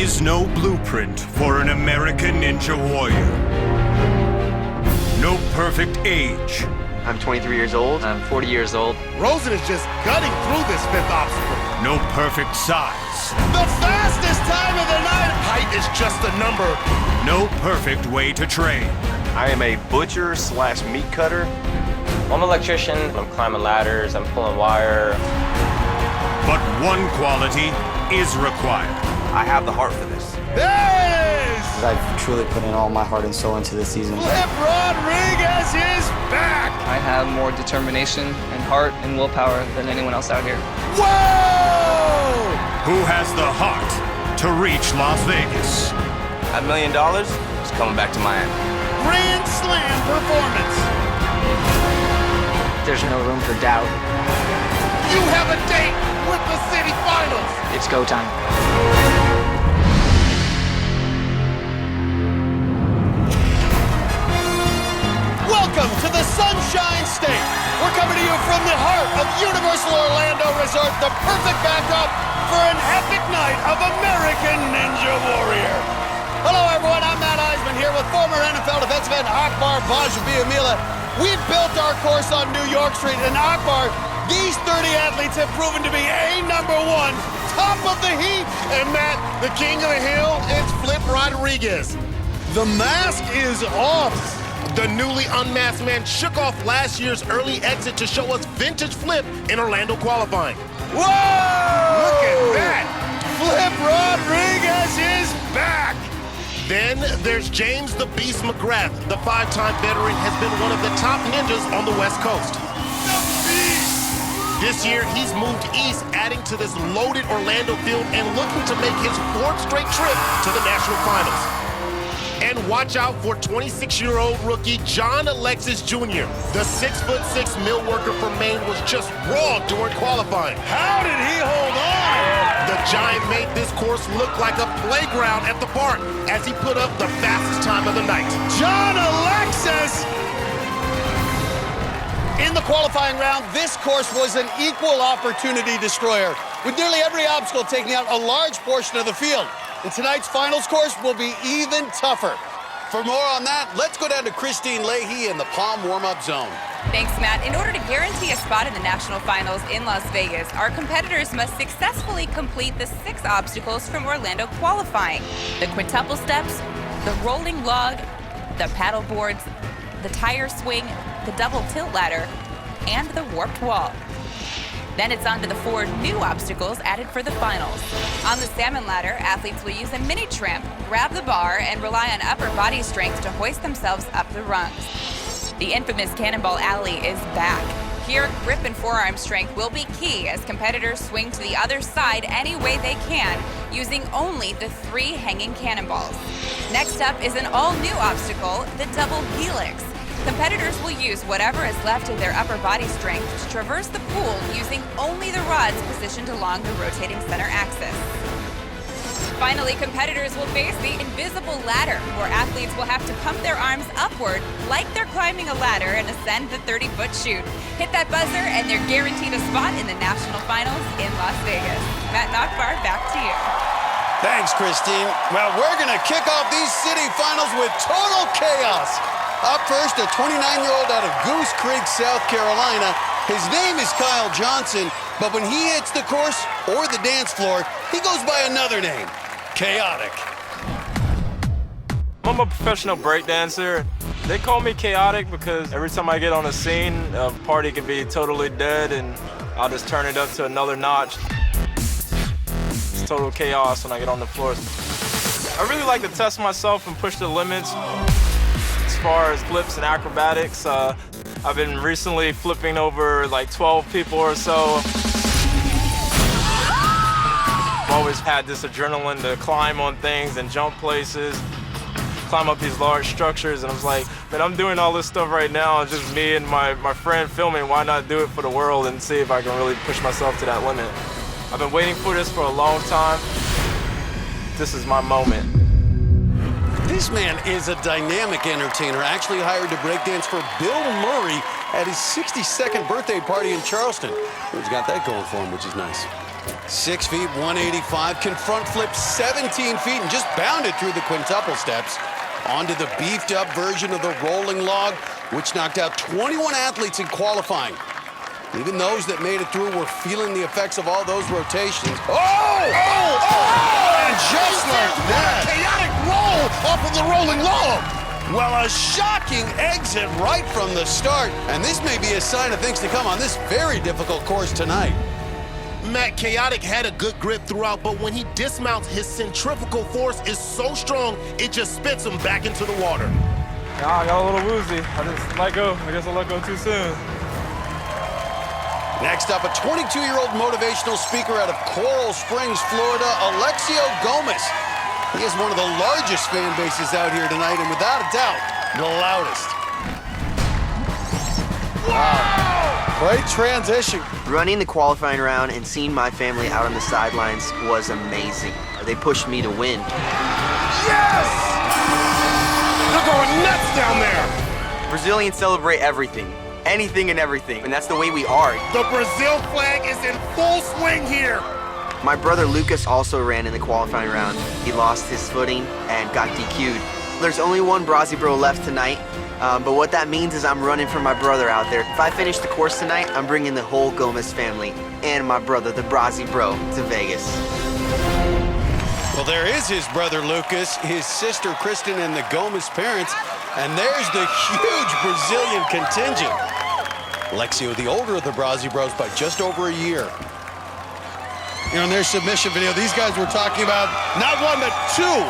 is no blueprint for an American Ninja Warrior. No perfect age. I'm 23 years old. I'm 40 years old. Rosen is just gutting through this fifth obstacle. No perfect size. The fastest time of the night. Height is just a number. No perfect way to train. I am a butcher slash meat cutter. I'm an electrician. I'm climbing ladders. I'm pulling wire. But one quality is required. I have the heart for this. There it is! I've truly put in all my heart and soul into this season. Flip Rodriguez is back! I have more determination and heart and willpower than anyone else out here. Whoa! Who has the heart to reach Las Vegas? $1 million is coming back to Miami. Grand Slam performance. There's no room for doubt. You have a date with the city finals. It's go time. Welcome to the Sunshine State. We're coming to you from the heart of Universal Orlando Resort, the perfect backdrop for an epic night of American Ninja Warrior. Hello, everyone. I'm Matt Iseman here with former NFL defensive end Akbar Gbaja-Biamila. We've built our course on New York Street, and Akbar, these 30 athletes have proven to be #1, top of the heap. And Matt, the king of the hill is Flip Rodriguez. The mask is off. The newly unmasked man shook off last year's early exit to show us vintage Flip in Orlando qualifying. Whoa! Look at that! Flip Rodriguez is back! Then there's James the Beast McGrath. The 5-time veteran has been one of the top ninjas on the West Coast. The Beast! This year, he's moved east, adding to this loaded Orlando field and looking to make his 4th straight trip to the national finals. And watch out for 26-year-old rookie John Alexis Jr. The 6'6" mill worker from Maine was just raw during qualifying. How did he hold on? The giant made this course look like a playground at the park as he put up the fastest time of the night. John Alexis! In the qualifying round, this course was an equal opportunity destroyer, with nearly every obstacle taking out a large portion of the field. And tonight's finals course will be even tougher. For more on that, let's go down to Kristine Leahy in the Palm warm-up zone. Thanks, Matt. In order to guarantee a spot in the national finals in Las Vegas, our competitors must successfully complete the 6 obstacles from Orlando qualifying: the quintuple steps, the rolling log, the paddle boards, the tire swing, the double tilt ladder, and the warped wall. Then it's on to the 4 new obstacles added for the finals. On the salmon ladder, athletes will use a mini tramp, grab the bar, and rely on upper body strength to hoist themselves up the rungs. The infamous Cannonball Alley is back. Here, grip and forearm strength will be key as competitors swing to the other side any way they can, using only the 3 hanging cannonballs. Next up is an all-new obstacle, the double helix. Competitors will use whatever is left of their upper body strength to traverse the pool using only the rods positioned along the rotating center axis. Finally, competitors will face the invisible ladder, where athletes will have to pump their arms upward like they're climbing a ladder and ascend the 30-foot chute. Hit that buzzer and they're guaranteed a spot in the national finals in Las Vegas. Matt and Akbar, back to you. Thanks, Kristine. Well, we're going to kick off these city finals with total chaos. Up first, a 29-year-old out of Goose Creek, South Carolina. His name is Kyle Johnson, but when he hits the course or the dance floor, he goes by another name, Chaotic. I'm a professional breakdancer. They call me Chaotic because every time I get on a scene, a party can be totally dead and I'll just turn it up to another notch. It's total chaos when I get on the floor. I really like to test myself and push the limits. As far as flips and acrobatics, I've been recently flipping over like 12 people or so. I've always had this adrenaline to climb on things and jump places, climb up these large structures, and I was like, man, I'm doing all this stuff right now, just me and my friend filming, why not do it for the world and see if I can really push myself to that limit. I've been waiting for this for a long time. This is my moment. This man is a dynamic entertainer, actually hired to breakdance for Bill Murray at his 62nd birthday party in Charleston. He's got that going for him, which is nice. 6 feet, 185, can front flip 17 feet and just bounded through the quintuple steps onto the beefed up version of the rolling log, which knocked out 21 athletes in qualifying. Even those that made it through were feeling the effects of all those rotations. And just like that, chaotic roll off of the rolling log. Well, a shocking exit right from the start, and this may be a sign of things to come on this very difficult course tonight. Matt, Chaotic had a good grip throughout, but when he dismounts, his centrifugal force is so strong, it just spits him back into the water. Nah, I got a little woozy. I just let go. I guess I let go too soon. Next up, a 22-year-old motivational speaker out of Coral Springs, Florida, Alexio Gomez. He has one of the largest fan bases out here tonight, and without a doubt, the loudest. Wow, great transition. Running the qualifying round and seeing my family out on the sidelines was amazing. They pushed me to win. Yes! They're going nuts down there. Brazilians celebrate everything. Anything and everything, and that's the way we are. The Brazil flag is in full swing here. My brother Lucas also ran in the qualifying round. He lost his footing and got DQ'd. There's only one Brazzi bro left tonight, but what that means is I'm running for my brother out there. If I finish the course tonight, I'm bringing the whole Gomez family and my brother, the Brazzi bro, to Vegas. Well, there is his brother Lucas, his sister Kristine, and the Gomez parents, and there's the huge Brazilian contingent. Alexio, the older of the Brazzi bros by just over a year. You know, in their submission video, these guys were talking about not one, but two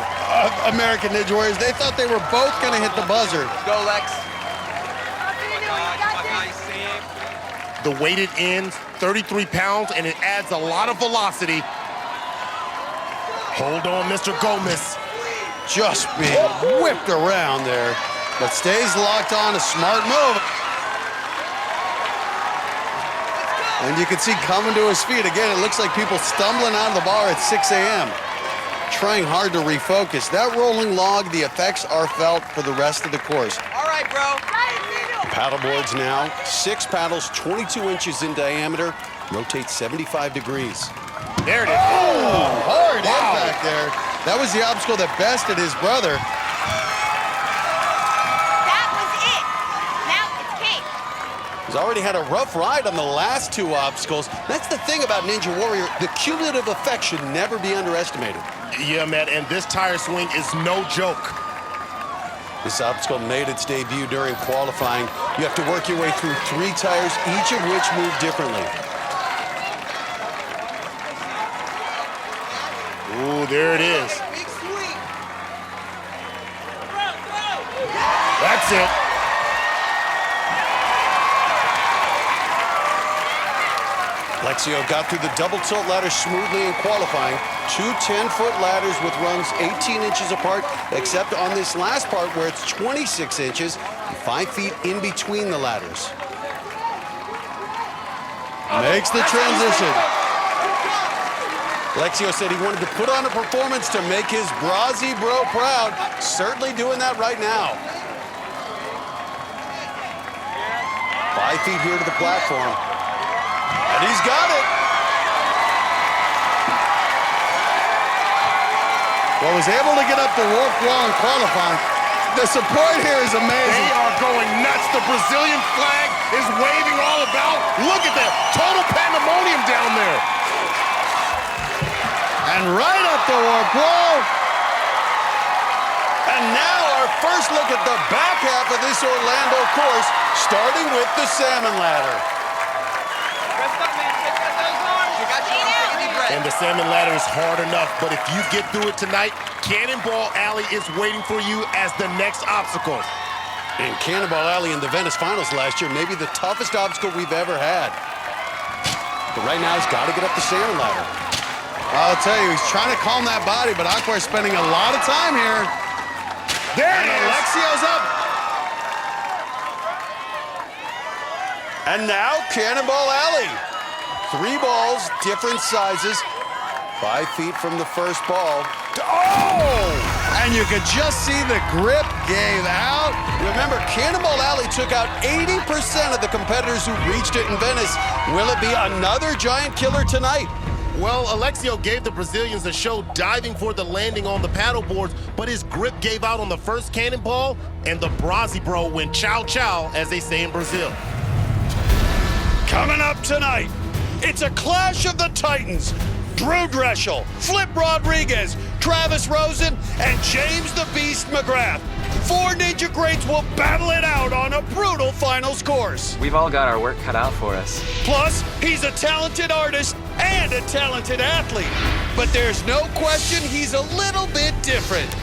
American Ninja Warriors. They thought they were both going to hit the buzzer. Go, Lex. The weighted ends, 33 pounds, and it adds a lot of velocity. Hold on, Mr. Gomez. Just being whipped around there, but stays locked on, a smart move. And you can see coming to his feet. Again, it looks like people stumbling out of the bar at 6 a.m. Trying hard to refocus. That rolling log, the effects are felt for the rest of the course. All right, bro. Paddle boards now, 6 paddles, 22 inches in diameter, rotate 75 degrees. There it is. Oh, hard impact there. That was the obstacle that bested his brother. That was it. Now it's cake. He's already had a rough ride on the last 2 obstacles. That's the thing about Ninja Warrior. The cumulative effect should never be underestimated. Yeah, man, and this tire swing is no joke. This obstacle made its debut during qualifying. You have to work your way through 3 tires, each of which move differently. Ooh, there it is. That's it. Alexio got through the double tilt ladder smoothly in qualifying. 2 10-foot ladders with rungs 18 inches apart, except on this last part where it's 26 inches, 5 feet in between the ladders. Makes the transition. Alexio said he wanted to put on a performance to make his Brazzi bro proud. Certainly doing that right now. 5 feet here to the platform. And he's got it. Well, was able to get up the warp wall in qualifying. The support here is amazing. They are going nuts. The Brazilian flag is waving all about. Look at that. Total pandemonium down there. And right up the warp wall. And now our first look at the back half of this Orlando course, starting with the salmon ladder. And the salmon ladder is hard enough, but if you get through it tonight, Cannonball Alley is waiting for you as the next obstacle. And Cannonball Alley in the Venice Finals last year, maybe the toughest obstacle we've ever had. But right now, he's got to get up the salmon ladder. I'll tell you, he's trying to calm that body, but Akbar's spending a lot of time here. There it is. Alexio's up. And now, Cannonball Alley. 3 balls, different sizes. 5 feet from the first ball. Oh! And you could just see the grip gave out. Remember, Cannonball Alley took out 80% of the competitors who reached it in Venice. Will it be another giant killer tonight? Well, Alexio gave the Brazilians a show diving for the landing on the paddle boards, but his grip gave out on the first cannonball, and the Bro went chow chow, as they say in Brazil. Coming up tonight, it's a clash of the Titans. Drew Dreschel, Flip Rodriguez, Travis Rosen, and James the Beast McGrath. 4 Ninja greats will battle it out on a brutal finals course. We've all got our work cut out for us. Plus, he's a talented artist and a talented athlete. But there's no question he's a little bit different.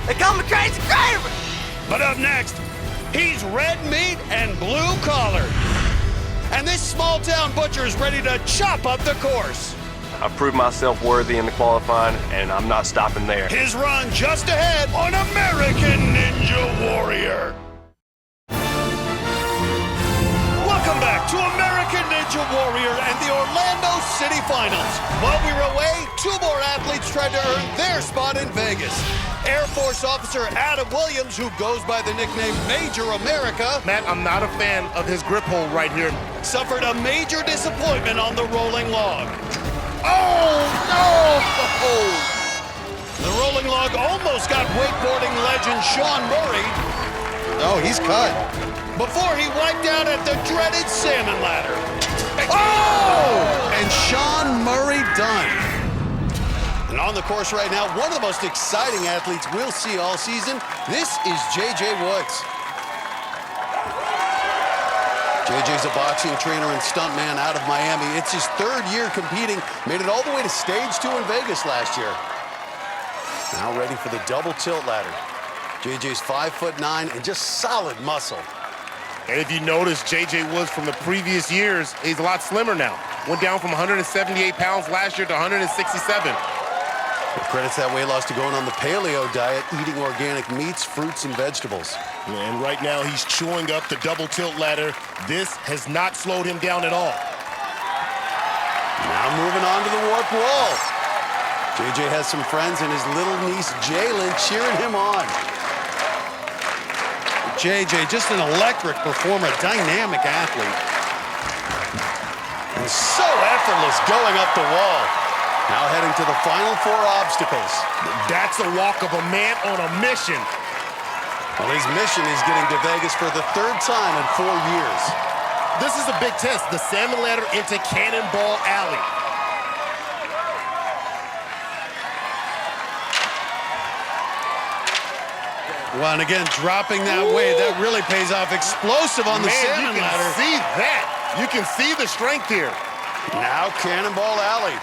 They call me Crazy Kramer. But up next, he's red meat and blue collar. And this small town butcher is ready to chop up the course. I proved myself worthy in the qualifying, and I'm not stopping there. His run just ahead on American Ninja Warrior. Welcome back to American Ninja Warrior and the Orlando City Finals. While we were away, 2 more athletes tried to earn their spot in Vegas. Air Force Officer Adam Williams, who goes by the nickname Major America, Matt, I'm not a fan of his grip hold right here. suffered a major disappointment on the rolling log. Oh, no! The rolling log almost got wakeboarding legend Sean Murray. Oh, he's cut. Before he wiped out at the dreaded salmon ladder. Oh! And Sean Murray done. And on the course right now, one of the most exciting athletes we'll see all season, this is J.J. Woods. JJ's a boxing trainer and stuntman out of Miami. It's his 3rd year competing. Made it all the way to stage 2 in Vegas last year. Now ready for the double tilt ladder. JJ's 5'9" and just solid muscle. And if you notice, J.J. Woods from the previous years, he's a lot slimmer now. Went down from 178 pounds last year to 167. Credits that weight loss to going on the paleo diet, eating organic meats, fruits, and vegetables. And right now, he's chewing up the double tilt ladder. This has not slowed him down at all. Now moving on to the warp wall. JJ has some friends and his little niece, Jalen, cheering him on. JJ, just an electric performer, dynamic athlete. And so effortless going up the wall. Now heading to the final 4 obstacles. That's a walk of a man on a mission. Well, his mission is getting to Vegas for the 3rd time in 4 years. This is a big test, the salmon ladder into Cannonball Alley. Well, and again, dropping that weight, that really pays off. Explosive on the salmon ladder. You can see that. You can see the strength here. Now Cannonball Alley.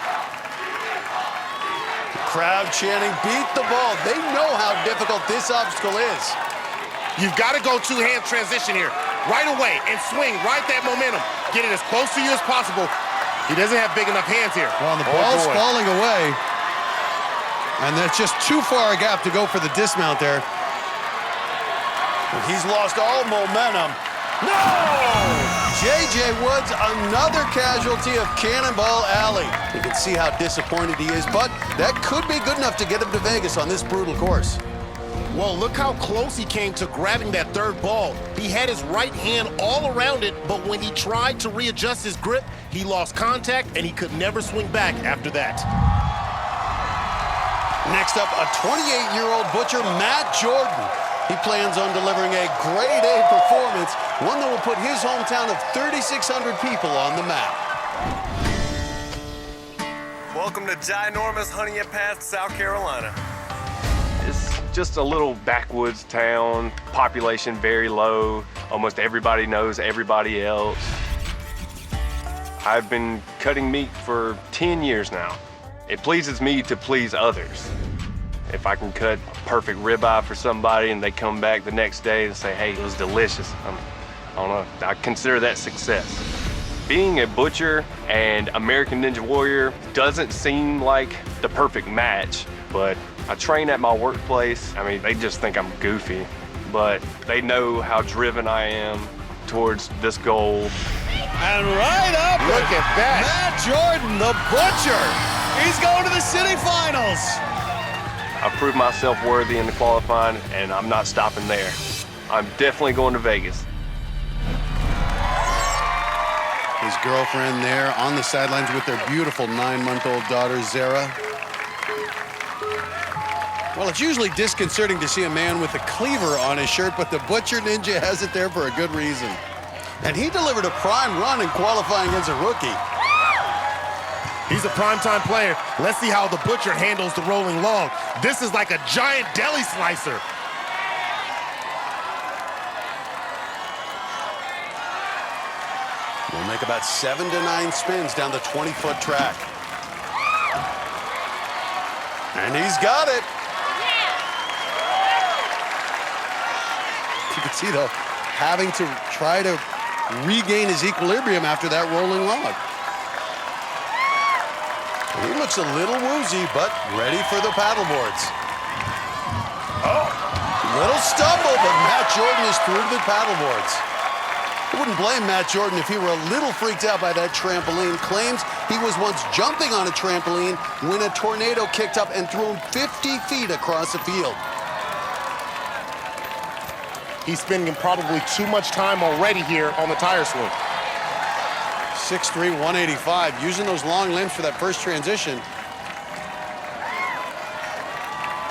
Crowd chanting, beat the ball. They know how difficult this obstacle is. You've got to go 2-hand transition here. Right away and swing, right that momentum. Get it as close to you as possible. He doesn't have big enough hands here. Well, the ball's falling away. And that's just too far a gap to go for the dismount there. He's lost all momentum. No! J.J. Woods, another casualty of Cannonball Alley. You can see how disappointed he is, but that could be good enough to get him to Vegas on this brutal course. Well, look how close he came to grabbing that 3rd ball. He had his right hand all around it, but when he tried to readjust his grip, he lost contact and he could never swing back after that. Next up, a 28-year-old butcher, Matt Jordan. He plans on delivering a grade A performance, one that will put his hometown of 3,600 people on the map. Welcome to ginormous Honea Pass, South Carolina. It's just a little backwoods town, population very low. Almost everybody knows everybody else. I've been cutting meat for 10 years now. It pleases me to please others. If I can cut a perfect ribeye for somebody and they come back the next day and say, hey, it was delicious, I don't know, I consider that success. Being a butcher and American Ninja Warrior doesn't seem like the perfect match, but I train at my workplace. I mean, they just think I'm goofy, but they know how driven I am towards this goal. And right up, look at that. Matt Jordan, the butcher. He's going to the city finals. I proved myself worthy in the qualifying, and I'm not stopping there. I'm definitely going to Vegas. His girlfriend there on the sidelines with their beautiful 9-month-old daughter, Zara. Well, it's usually disconcerting to see a man with a cleaver on his shirt, but the Butcher Ninja has it there for a good reason. And he delivered a prime run in qualifying as a rookie. He's a primetime player. Let's see how the Butcher handles the rolling log. This is like a giant deli slicer. We'll make about 7 to 9 spins down the 20-foot track. And he's got it. You can see, though, having to try to regain his equilibrium after that rolling log. He looks a little woozy, but ready for the paddle boards. Oh, little stumble, but Matt Jordan is through to the paddle boards. I wouldn't blame Matt Jordan if he were a little freaked out by that trampoline. Claims he was once jumping on a trampoline when a tornado kicked up and threw him 50 feet across the field. He's spending probably too much time already here on the tire swing. 6'3", 185, using those long limbs for that first transition.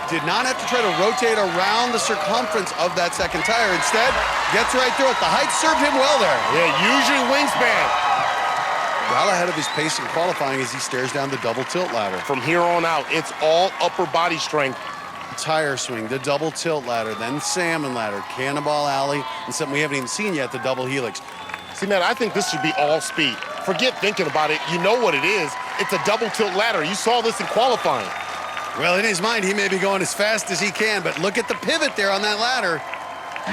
Did not have to try to rotate around the circumference of that second tire. Instead, gets right through it. The height served him well there. Yeah, use your wingspan. Well ahead of his pace in qualifying as he stares down the double tilt ladder. From here on out, it's all upper body strength. Tire swing, the double tilt ladder, then salmon ladder, cannonball alley, and something we haven't even seen yet, the double helix. See, Matt, I think this should be all speed. Forget thinking about it. You know what it is. It's a double tilt ladder. You saw this in qualifying. Well, in his mind, he may be going as fast as he can, but look at the pivot there on that ladder.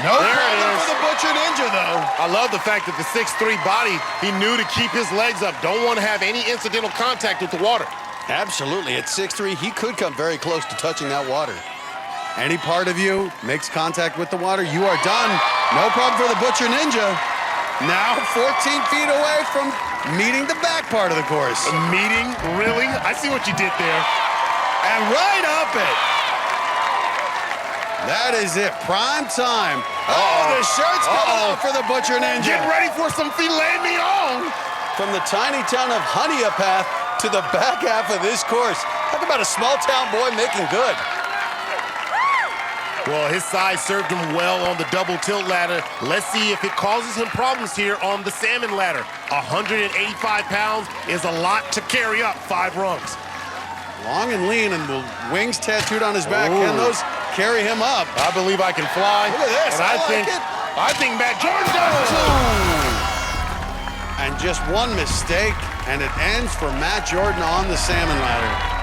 No problem for the Butcher Ninja, though. I love the fact that the 6'3" body, he knew to keep his legs up. Don't want to have any incidental contact with the water. Absolutely. At 6'3", he could come very close to touching that water. Any part of you makes contact with the water, you are done. No problem for the Butcher Ninja. Now 14 feet away from meeting the back part of the course. Meeting? Really? I see what you did there. And right up it. That is it. Prime time. Oh, the shirt's coming off for the Butcher Ninja. Get ready for some filet mignon. From the tiny town of Honeypath to the back half of this course. Talk about a small town boy making good. Well, his size served him well on the double tilt ladder. Let's see if it causes him problems here on the salmon ladder. 185 pounds is a lot to carry up 5 rungs. Long and lean and the wings tattooed on his back. Ooh. Can those carry him up? I believe I can fly. Look at this. And I think Matt Jordan does too. And just one mistake, and it ends for Matt Jordan on the salmon ladder.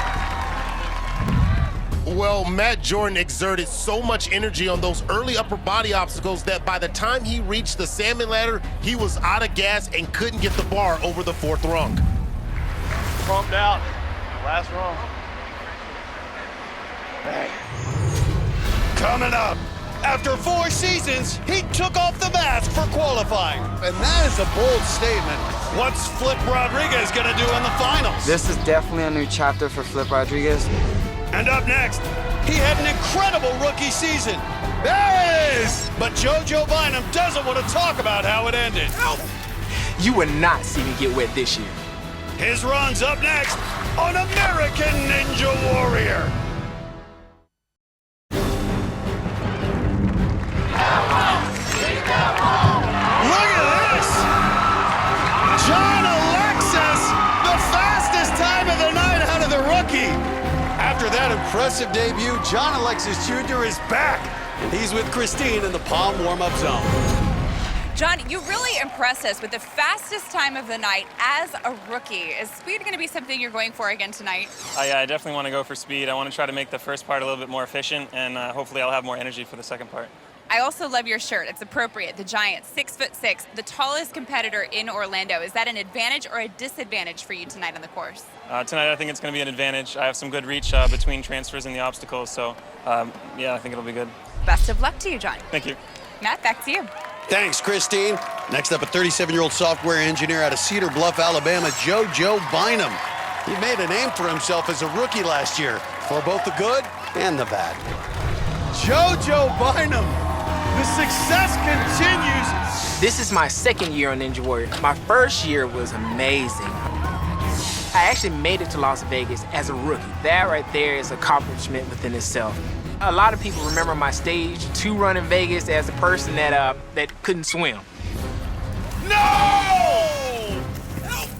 Well, Matt Jordan exerted so much energy on those early upper body obstacles that by the time he reached the salmon ladder, he was out of gas and couldn't get the bar over the 4th rung. Pumped out. Last rung. Hey. Coming up. After 4 seasons, he took off the mask for qualifying. And that is a bold statement. What's Flip Rodriguez going to do in the finals? This is definitely a new chapter for Flip Rodriguez. And up next, he had an incredible rookie season. Yes! But JoJo Bynum doesn't want to talk about how it ended. You will not see me get wet this year. His run's up next on American Ninja Warrior. Look at this! John Alexis, the fastest time of the night out of the rookie. After that impressive debut, John Alexis Jr. is back, and he's with Kristine in the Palm warm-up zone. John, you really impressed us with the fastest time of the night as a rookie. Is speed going to be something you're going for again tonight? I definitely want to go for speed. I want to try to make the first part a little bit more efficient, and hopefully I'll have more energy for the second part. I also love your shirt. It's appropriate. The Giant, 6'6", the tallest competitor in Orlando. Is that an advantage or a disadvantage for you tonight on the course? Tonight I think it's going to be an advantage. I have some good reach between transfers and the obstacles, so yeah, I think it'll be good. Best of luck to you, John. Thank you. Matt, back to you. Thanks, Kristine. Next up, a 37-year-old software engineer out of Cedar Bluff, Alabama, JoJo Bynum. He made a name for himself as a rookie last year, for both the good and the bad. JoJo Bynum The success continues. This is my second year on Ninja Warrior. My first year was amazing. I actually made it to Las Vegas as a rookie. That right there is an accomplishment within itself. A lot of people remember my stage 2 run in Vegas as a person that couldn't swim. No!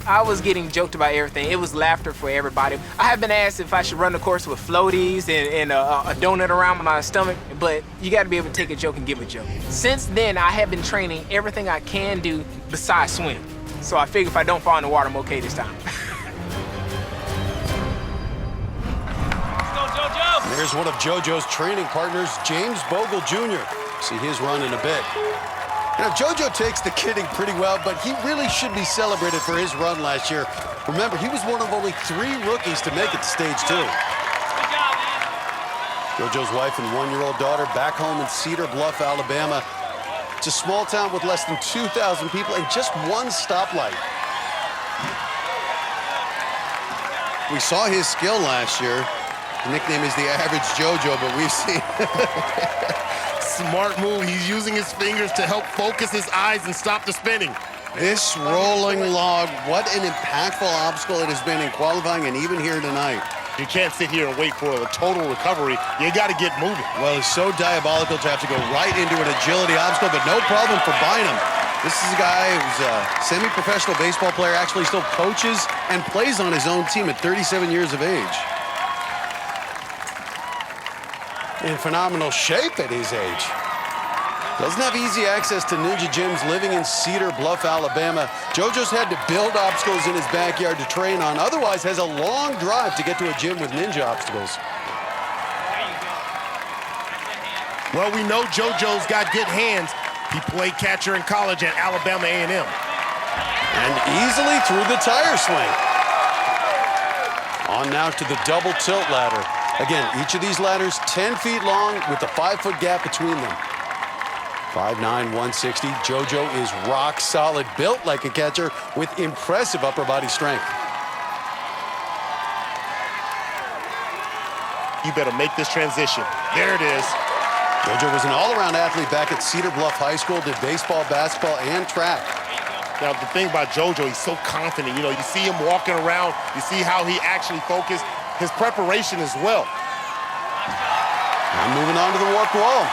I was getting joked about everything. It was laughter for everybody. I have been asked if I should run the course with floaties and a donut around my stomach, but you gotta be able to take a joke and give a joke. Since then, I have been training everything I can do besides swim. So I figure if I don't fall in the water, I'm okay this time. Here's one of JoJo's training partners, James Bogle Jr. See his run in a bit. Now, JoJo takes the kidding pretty well, but he really should be celebrated for his run last year. Remember, he was one of only 3 rookies to make it to stage 2. JoJo's wife and 1-year-old daughter back home in Cedar Bluff, Alabama. It's a small town with less than 2,000 people and just 1 stoplight. We saw his skill last year. The nickname is the average JoJo, but we've seen Smart move. He's using his fingers to help focus his eyes and stop the spinning. this rolling log, what an impactful obstacle it has been in qualifying and even here tonight. You can't sit here and wait for a total recovery. You got to get moving. Well, it's so diabolical to have to go right into an agility obstacle, but no problem for Bynum. This is a guy who's a semi-professional baseball player, actually still coaches and plays on his own team at 37 years of age. In phenomenal shape at his age. Doesn't have easy access to ninja gyms living in Cedar Bluff, Alabama. JoJo's had to build obstacles in his backyard to train on, otherwise has a long drive to get to a gym with ninja obstacles. Well, we know JoJo's got good hands. He played catcher in college at Alabama A&M. And easily through the tire swing. On now to the double tilt ladder. Again, each of these ladders 10 feet long with a 5-foot gap between them. 5'9", 160. JoJo is rock solid, built like a catcher with impressive upper body strength. You better make this transition. There it is. JoJo was an all-around athlete back at Cedar Bluff High School, did baseball, basketball, and track. Now, the thing about JoJo, he's so confident. You know, you see him walking around, you see how he actually focused, his preparation as well. I'm moving on to the warped wall.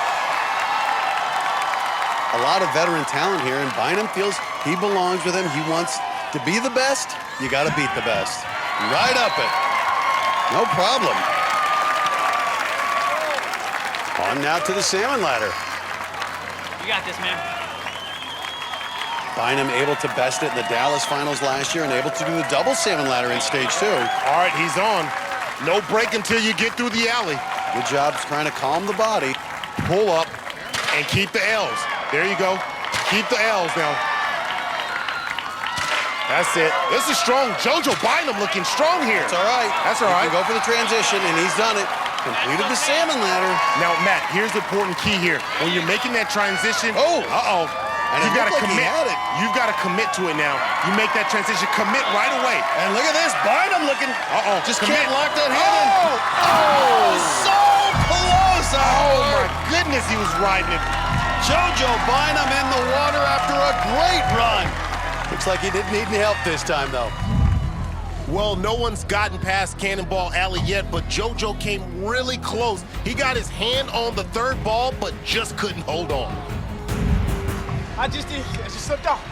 A lot of veteran talent here, and Bynum feels he belongs with him. He wants to be the best. You got to beat the best. Right up it. No problem. On now to the salmon ladder. You got this, man. Bynum able to best it in the Dallas finals last year and able to do the double salmon ladder in stage 2. All right, he's on. No break until you get through the alley. Good job trying to calm the body. Pull up and keep the L's. There you go. Keep the L's now. That's it. This is strong. JoJo Bynum looking strong here. That's all right. That's all right. He can go for the transition, and he's done it. Completed the salmon ladder. Now, Matt, here's the important key here. When you're making that transition, you got to commit. You've got to commit to it now. You make that transition, commit right away. And look at this, Bynum looking. Just commit. can't lock that hand in. So close. Oh my goodness, he was riding it. JoJo Bynum in the water after a great run. Looks like he didn't need any help this time, though. Well, no one's gotten past Cannonball Alley yet, but JoJo came really close. He got his hand on the third ball, but just couldn't hold on. I just slipped off.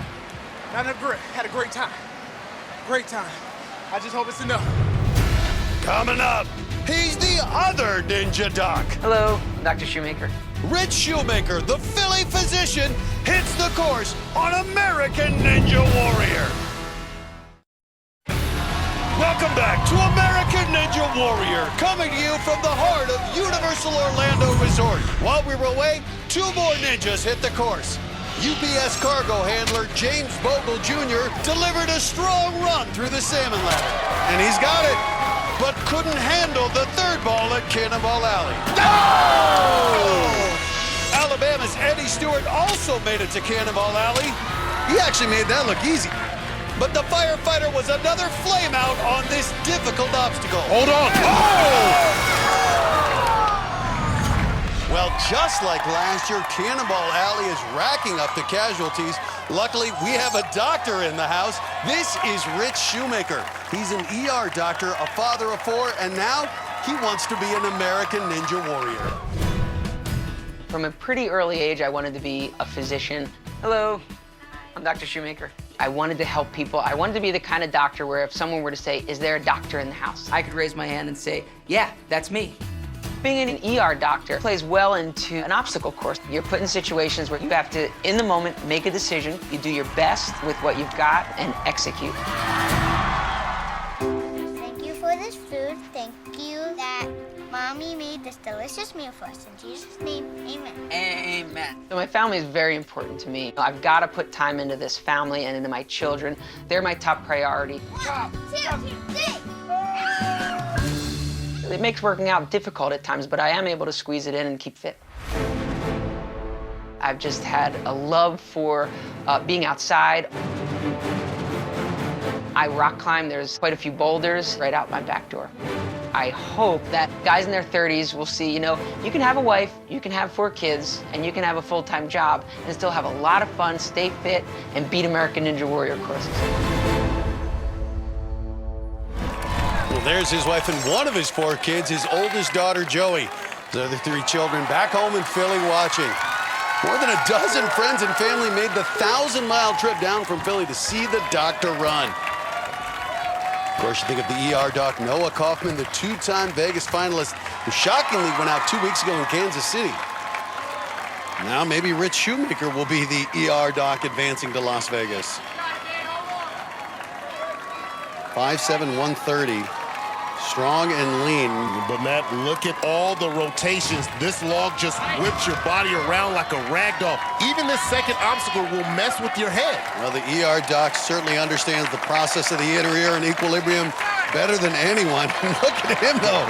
Not enough grip. Had a great time. Great time. I just hope it's enough. Coming up, he's the other Ninja Doc. Hello, Dr. Shoemaker. Rich Shoemaker, the Philly physician, hits the course on American Ninja Warrior. Welcome back to American Ninja Warrior, coming to you from the heart of Universal Orlando Resort. While we were away, 2 more ninjas hit the course. UPS cargo handler James Bogle Jr. delivered a strong run through the salmon ladder. And he's got it, but couldn't handle the third ball at Cannonball Alley. No! Alabama's Eddie Stewart also made it to Cannonball Alley. He actually made that look easy. But the firefighter was another flame out on this difficult obstacle. Hold on. Well, just like last year, Cannonball Alley is racking up the casualties. Luckily, we have a doctor in the house. This is Rich Shoemaker. He's an ER doctor, a father of 4, and now he wants to be an American Ninja Warrior. From a pretty early age, I wanted to be a physician. Hello, I'm Dr. Shoemaker. I wanted to help people. I wanted to be the kind of doctor where if someone were to say, is there a doctor in the house? I could raise my hand and say, yeah, that's me. Being an ER doctor plays well into an obstacle course. You're put in situations where you have to, in the moment, make a decision. You do your best with what you've got and execute. Thank you for this food. Thank you that Mommy made this delicious meal for us. In Jesus' name, amen. Amen. So my family is very important to me. I've got to put time into this family and into my children. They're my top priority. 1, 2, 3. It makes working out difficult at times, but I am able to squeeze it in and keep fit. I've just had a love for being outside. I rock climb. There's quite a few boulders right out my back door. I hope that guys in their 30s will see, you know, you can have a wife, you can have 4 kids, and you can have a full-time job and still have a lot of fun, stay fit, and beat American Ninja Warrior courses. Well, there's his wife and one of his 4 kids, his oldest daughter, Joey. His other 3 children back home in Philly watching. More than a dozen friends and family made the 1,000-mile trip down from Philly to see the doctor run. Of course, you think of the ER doc, Noah Kaufman, the 2-time Vegas finalist, who shockingly went out 2 weeks ago in Kansas City. Now maybe Rich Shoemaker will be the ER doc advancing to Las Vegas. 5'7", 130. Strong and lean. But Matt, look at all the rotations. This log just whips your body around like a rag doll. Even this second obstacle will mess with your head. Well, the ER doc certainly understands the process of the inner ear and equilibrium better than anyone. Look at him, though.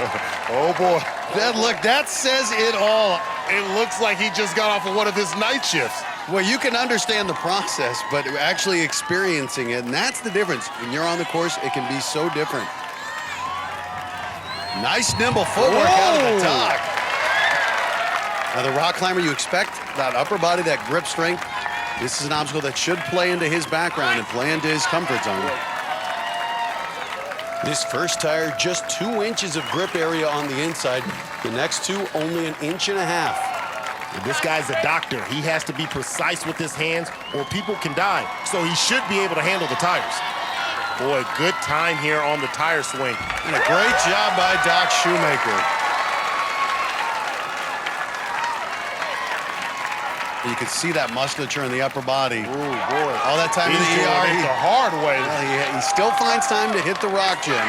Oh, boy. That says it all. It looks like he just got off of one of his night shifts. Well, you can understand the process, but actually experiencing it, and that's the difference. When you're on the course, it can be so different. Nice nimble footwork out of the dock. Now, the rock climber, you expect that upper body, that grip strength. This is an obstacle that should play into his background and play into his comfort zone. This first tire, just 2 inches of grip area on the inside. The next 2, only 1.5 inches. This guy's a doctor. He has to be precise with his hands or people can die. So he should be able to handle the tires. Boy, good time here on the tire swing. And a great job by Doc Shoemaker. You can see that musculature in the upper body. Oh, boy. All that time in the ER. The hard way. Well, he still finds time to hit the rock, Jim.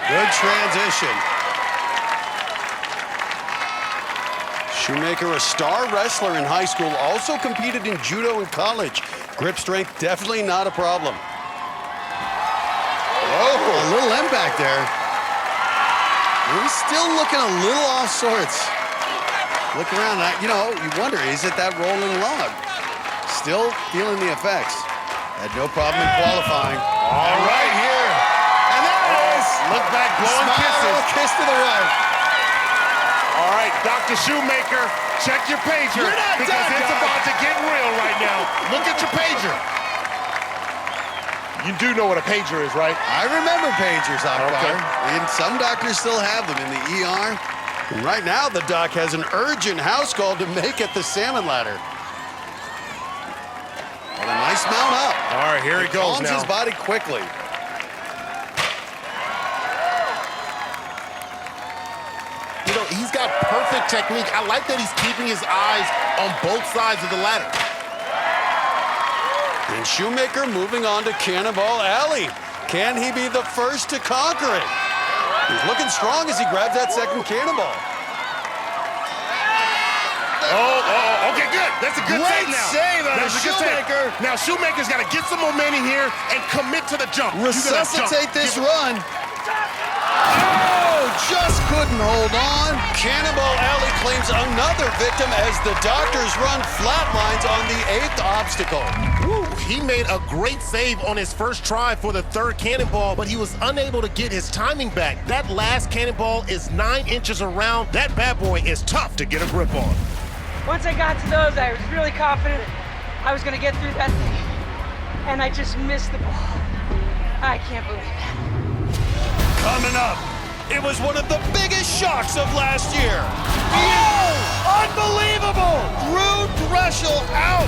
Good transition. Shoemaker, a star wrestler in high school, also competed in judo in college. Grip strength, definitely not a problem. Oh, a little impact there. He's still looking a little off sorts. Look around, you know, you wonder, is it that rolling log? Still feeling the effects. Had no problem in qualifying. All right, here. And there it is. Look back, blowing kisses. Kiss to the right. All right, Dr. Shoemaker, check your pager because it's about to get real right now. Look at your pager. You do know what a pager is, right? I remember pagers, Akbar. Okay. And some doctors still have them in the ER. And right now, the doc has an urgent house call to make at the salmon ladder. Well, a nice mount up. All right, here he goes now. Calms his body quickly. You know, he's got perfect technique. I like that he's keeping his eyes on both sides of the ladder. And Shoemaker moving on to Cannonball Alley. Can he be the first to conquer it? He's looking strong as he grabs that second cannonball. Oh, okay, good. That's a good Great save now. save out of That's a good Shoemaker. save. Now, Shoemaker's got to get some momentum here and commit to the jump. Resuscitate this run. Just couldn't hold on. Cannonball Alley claims another victim as the doctors run flatlines on the 8th obstacle. Woo, he made a great save on his first try for the third cannonball, but he was unable to get his timing back. That last cannonball is 9 inches around. That bad boy is tough to get a grip on. Once I got to those, I was really confident I was gonna get through that thing. And I just missed the ball. I can't believe it. Coming up, it was one of the biggest shocks of last year. Oh! Unbelievable! Drew Drechsel out.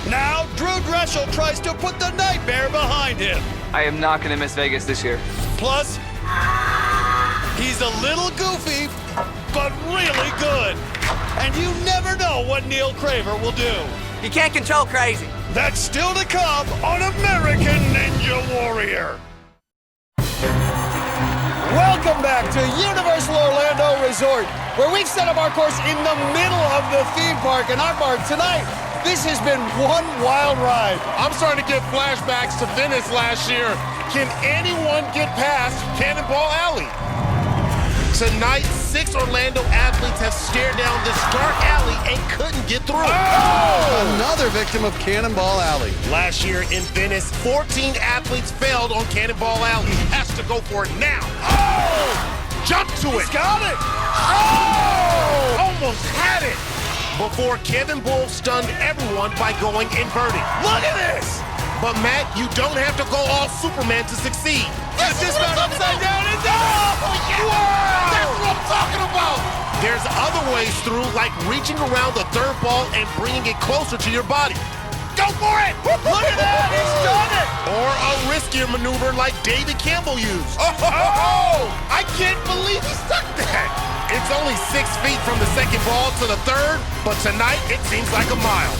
Now, Drew Drechsel tries to put the nightmare behind him. I am not going to miss Vegas this year. Plus, he's a little goofy, but really good. And you never know what Neil Craver will do. You can't control crazy. That's still to come on American Ninja Warrior. Welcome back to Universal Orlando Resort, where we've set up our course in the middle of the theme park. And Akbar, tonight, this has been one wild ride. I'm starting to get flashbacks to Venice last year. Can anyone get past Cannonball Alley? Tonight, 6 Orlando athletes have stared down this dark alley and couldn't get through. Oh! Another victim of Cannonball Alley. Last year in Venice, 14 athletes failed on Cannonball Alley. He has to go for it now. Oh! Jump to it. He's got it. Oh! Almost had it. Before Kevin Bull stunned everyone by going inverted. Look at this. But Matt, you don't have to go all Superman to succeed. Yes, this man upside down and down. Wow! That's what I'm talking about. There's other ways through, like reaching around the third ball and bringing it closer to your body. Go for it! Look at that, he's done it! Or a riskier maneuver like David Campbell used. Oh! I can't believe he stuck that. It's only 6 feet from the second ball to the third, but tonight it seems like a mile.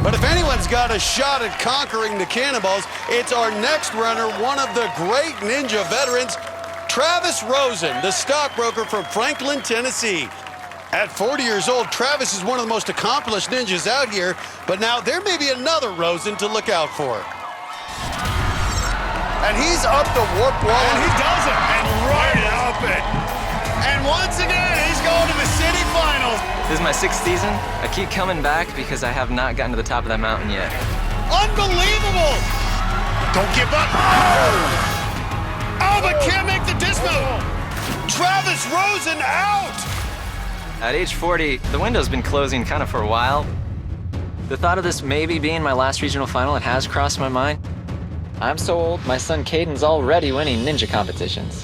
But if anyone's got a shot at conquering the Cannonballs, it's our next runner, one of the great ninja veterans, Travis Rosen, the stockbroker from Franklin, Tennessee. At 40 years old, Travis is one of the most accomplished ninjas out here, but now there may be another Rosen to look out for. And he's up the warp wall. And he does it. And right up it. And once again, he's going to the city finals. This is my 6th season. I keep coming back because I have not gotten to the top of that mountain yet. Unbelievable! Don't give up. Oh, but can't make the dismount. Travis Rosen out. At age 40, the window's been closing kind of for a while. The thought of this maybe being my last regional final, it has crossed my mind. I'm so old, my son Caden's already winning ninja competitions.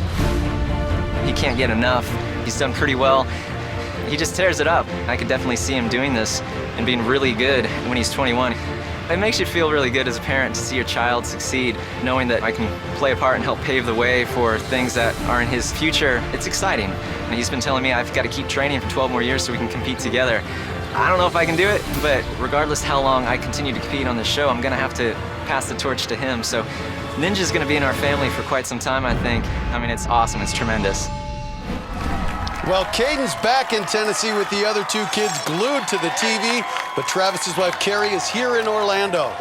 He can't get enough. He's done pretty well. He just tears it up. I could definitely see him doing this and being really good when he's 21. It makes you feel really good as a parent to see your child succeed, knowing that I can play a part and help pave the way for things that are in his future. It's exciting. And he's been telling me I've got to keep training for 12 more years so we can compete together. I don't know if I can do it, but regardless how long I continue to compete on this show, I'm gonna have to pass the torch to him. So Ninja's gonna be in our family for quite some time, I think. I mean, it's awesome, it's tremendous. Well, Caden's back in Tennessee with the other 2 kids glued to the TV, but Travis's wife, Carrie, is here in Orlando.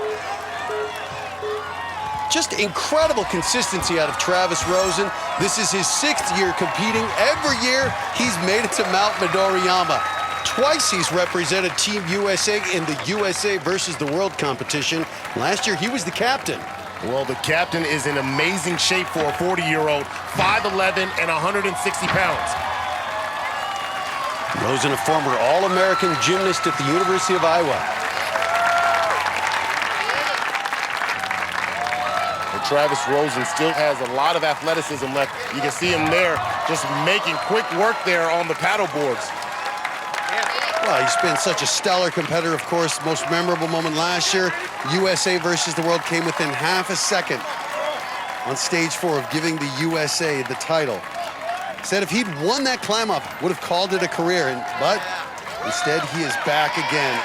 Just incredible consistency out of Travis Rosen. This is his 6th year competing. Every year, he's made it to Mount Midoriyama. Twice he's represented Team USA in the USA versus the World competition. Last year, he was the captain. Well, the captain is in amazing shape for a 40-year-old, 5'11" and 160 pounds. Rosen, a former All-American gymnast at the University of Iowa. And Travis Rosen still has a lot of athleticism left. You can see him there just making quick work there on the paddle boards. Well, he's been such a stellar competitor, of course. Most memorable moment last year, USA versus the World came within half a second on stage 4 of giving the USA the title. Said if he'd won that climb up, would have called it a career, but instead he is back again.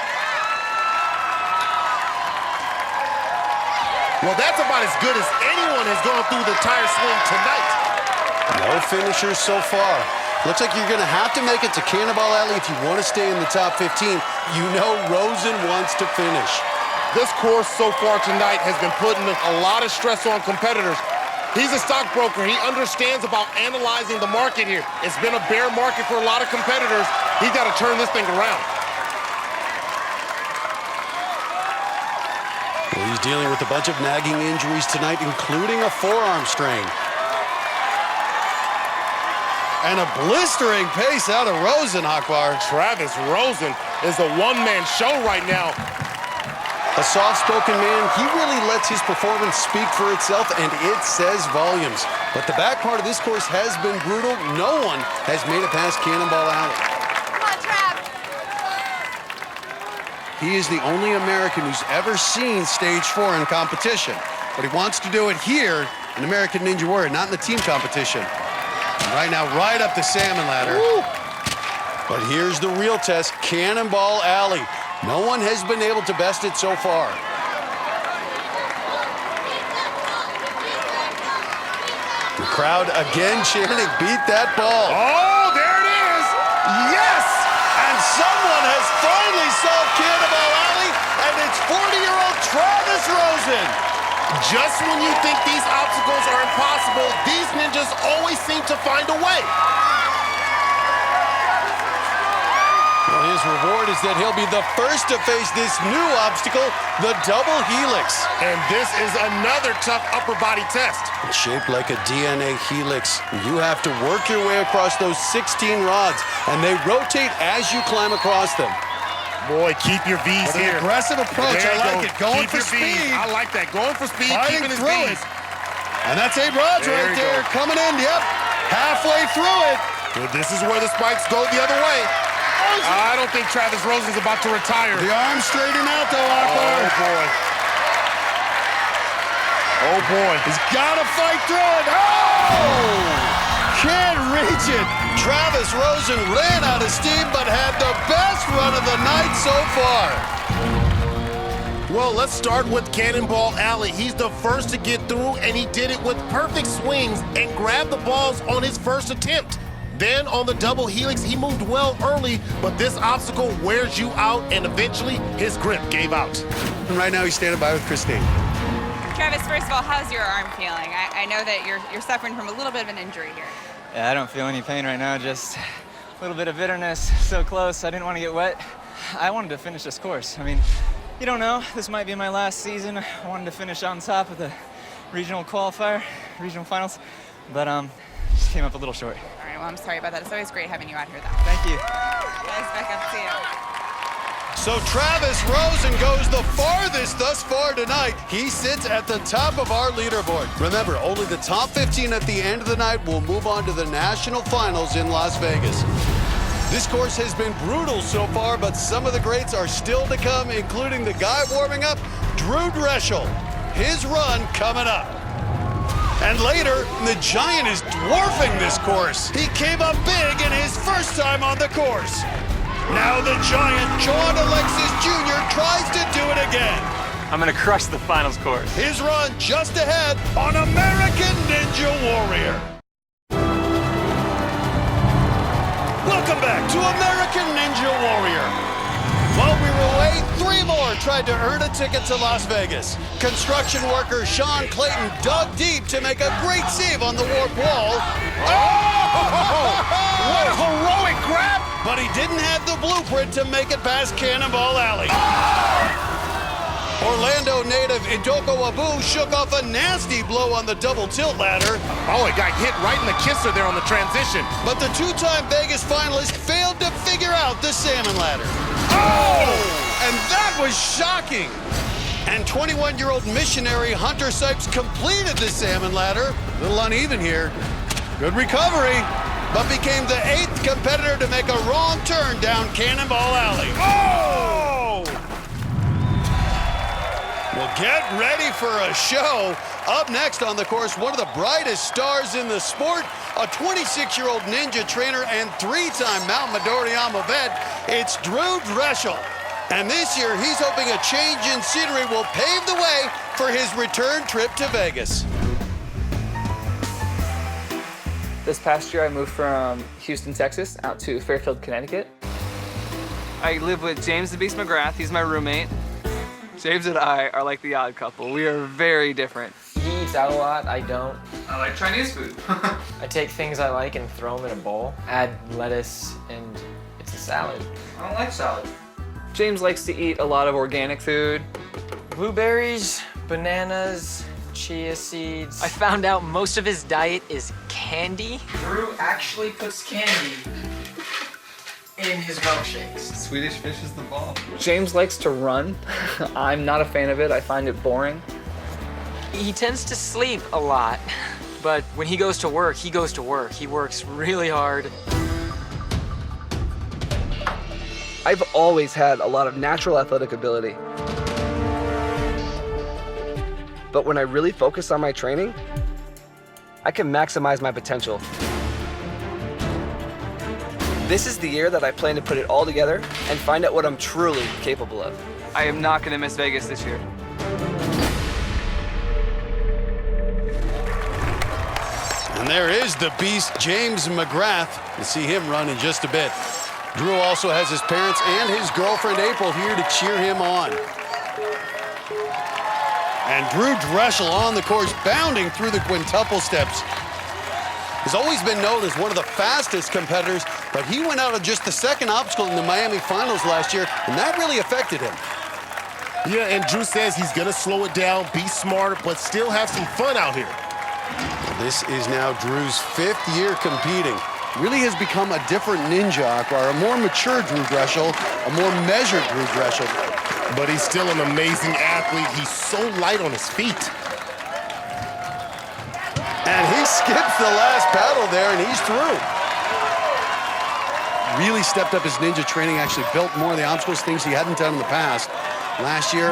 Well, that's about as good as anyone has gone through the tire swing tonight. No finishers so far. Looks like you're gonna have to make it to Cannonball Alley if you want to stay in the top 15. You know Rosen wants to finish. This course so far tonight has been putting a lot of stress on competitors. He's a stockbroker. He understands about analyzing the market here. It's been a bear market for a lot of competitors. He's got to turn this thing around. Well, he's dealing with a bunch of nagging injuries tonight, including a forearm strain. And a blistering pace out of Rosen, Akbar. Travis Rosen is a one-man show right now. A soft-spoken man, he really lets his performance speak for itself, and it says volumes. But the back part of this course has been brutal. No one has made it past Cannonball Alley. Come on, Trav. He is the only American who's ever seen stage 4 in competition. But he wants to do it here in American Ninja Warrior, not in the team competition. And right now, right up the salmon ladder. Woo! But here's the real test, Cannonball Alley. No one has been able to best it so far. The crowd again chanting, beat that ball. Oh, there it is! Yes! And someone has finally solved Cannonball Alley, and it's 40-year-old Travis Rosen. Just when you think these obstacles are impossible, these ninjas always seem to find a way. Well, his reward is that he'll be the first to face this new obstacle, the double helix. And this is another tough upper body test. It's shaped like a DNA helix. You have to work your way across those 16 rods, and they rotate as you climb across them. Boy, keep your V's With an here. aggressive approach, There I you like go. it. Going Keep for your V's. speed. I like that. Going for speed, Fighting keeping his through V's. it. And that's Abe Rods There right you there, go. coming in, yep. Halfway through it. Well, this is where the spikes go the other way. I don't think Travis Rosen's about to retire. The arms straighten out, though, Akbar. Oh, boy. Oh, boy. He's got to fight through it. Oh! Can't reach it. Travis Rosen ran out of steam, but had the best run of the night so far. Well, let's start with Cannonball Alley. He's the first to get through, and he did it with perfect swings and grabbed the balls on his first attempt. Then on the double helix, he moved well early, but this obstacle wears you out, and eventually his grip gave out. And right now he's standing by with Kristine. Travis, first of all, how's your arm feeling? I know that you're suffering from a little bit of an injury here. Yeah, I don't feel any pain right now, just a little bit of bitterness. So close, I didn't want to get wet. I wanted to finish this course. I mean, you don't know, this might be my last season. I wanted to finish on top of the regional qualifier, regional finals, but just came up a little short. All right, well, I'm sorry about that. It's always great having you out here, though. Thank you. Guys, back up to you. So Travis Rosen goes the farthest thus far tonight. He sits at the top of our leaderboard. Remember, only the top 15 at the end of the night will move on to the national finals in Las Vegas. This course has been brutal so far, but some of the greats are still to come, including the guy warming up, Drew Dreschel. His run coming up. And later, the Giant is dwarfing this course. He came up big in his first time on the course. Now the Giant, John Alexis Jr., tries to do it again. I'm gonna crush the finals course. His run just ahead on American Ninja Warrior. Welcome back to American Ninja Warrior. While we were away, 3 more tried to earn a ticket to Las Vegas. Construction worker Sean Clayton dug deep to make a great save on the warp wall. What a heroic grab! But he didn't have the blueprint to make it past Cannonball Alley. Orlando native Idoko Abu shook off a nasty blow on the double tilt ladder. Oh, it got hit right in the kisser there on the transition. But the 2-time Vegas finalist failed to figure out the salmon ladder. Oh! And that was shocking. And 21-year-old missionary Hunter Sipes completed the salmon ladder. A little uneven here. Good recovery, but became the 8th competitor to make a wrong turn down Cannonball Alley. Oh! Well, get ready for a show. Up next on the course, one of the brightest stars in the sport, a 26-year-old ninja trainer and 3-time Mount Midoriyama vet. It's Drew Dreschel. And this year, he's hoping a change in scenery will pave the way for his return trip to Vegas. This past year, I moved from Houston, Texas, out to Fairfield, Connecticut. I live with James the Beast McGrath. He's my roommate. James and I are like the odd couple. We are very different. He eats works out a lot. I don't. I like Chinese food. I take things I like and throw them in a bowl, add lettuce, and it's a salad. I don't like salad. James likes to eat a lot of organic food. Blueberries, bananas, chia seeds. I found out most of his diet is candy. Drew actually puts candy in his milkshakes. Swedish fish is the bomb. James likes to run. I'm not a fan of it. I find it boring. He tends to sleep a lot, but when he goes to work, he goes to work. He works really hard. I've always had a lot of natural athletic ability. But when I really focus on my training, I can maximize my potential. This is the year that I plan to put it all together and find out what I'm truly capable of. I am not gonna miss Vegas this year. And there is the beast, James McGrath. You'll see him run in just a bit. Drew also has his parents and his girlfriend April here to cheer him on. And Drew Dreschel on the course, bounding through the quintuple steps. He's always been known as one of the fastest competitors, but he went out on just the second obstacle in the Miami finals last year, and that really affected him. Yeah, and Drew says he's gonna slow it down, be smarter, but still have some fun out here. This is now Drew's 5th year competing. Really has become a different ninja, Akbar, a more mature Drew Dreschel, a more measured Drew Dreschel. But he's still an amazing athlete. He's so light on his feet. And he skips the last paddle there, and he's through. Really stepped up his ninja training, actually built more of the obstacles, things he hadn't done in the past. Last year,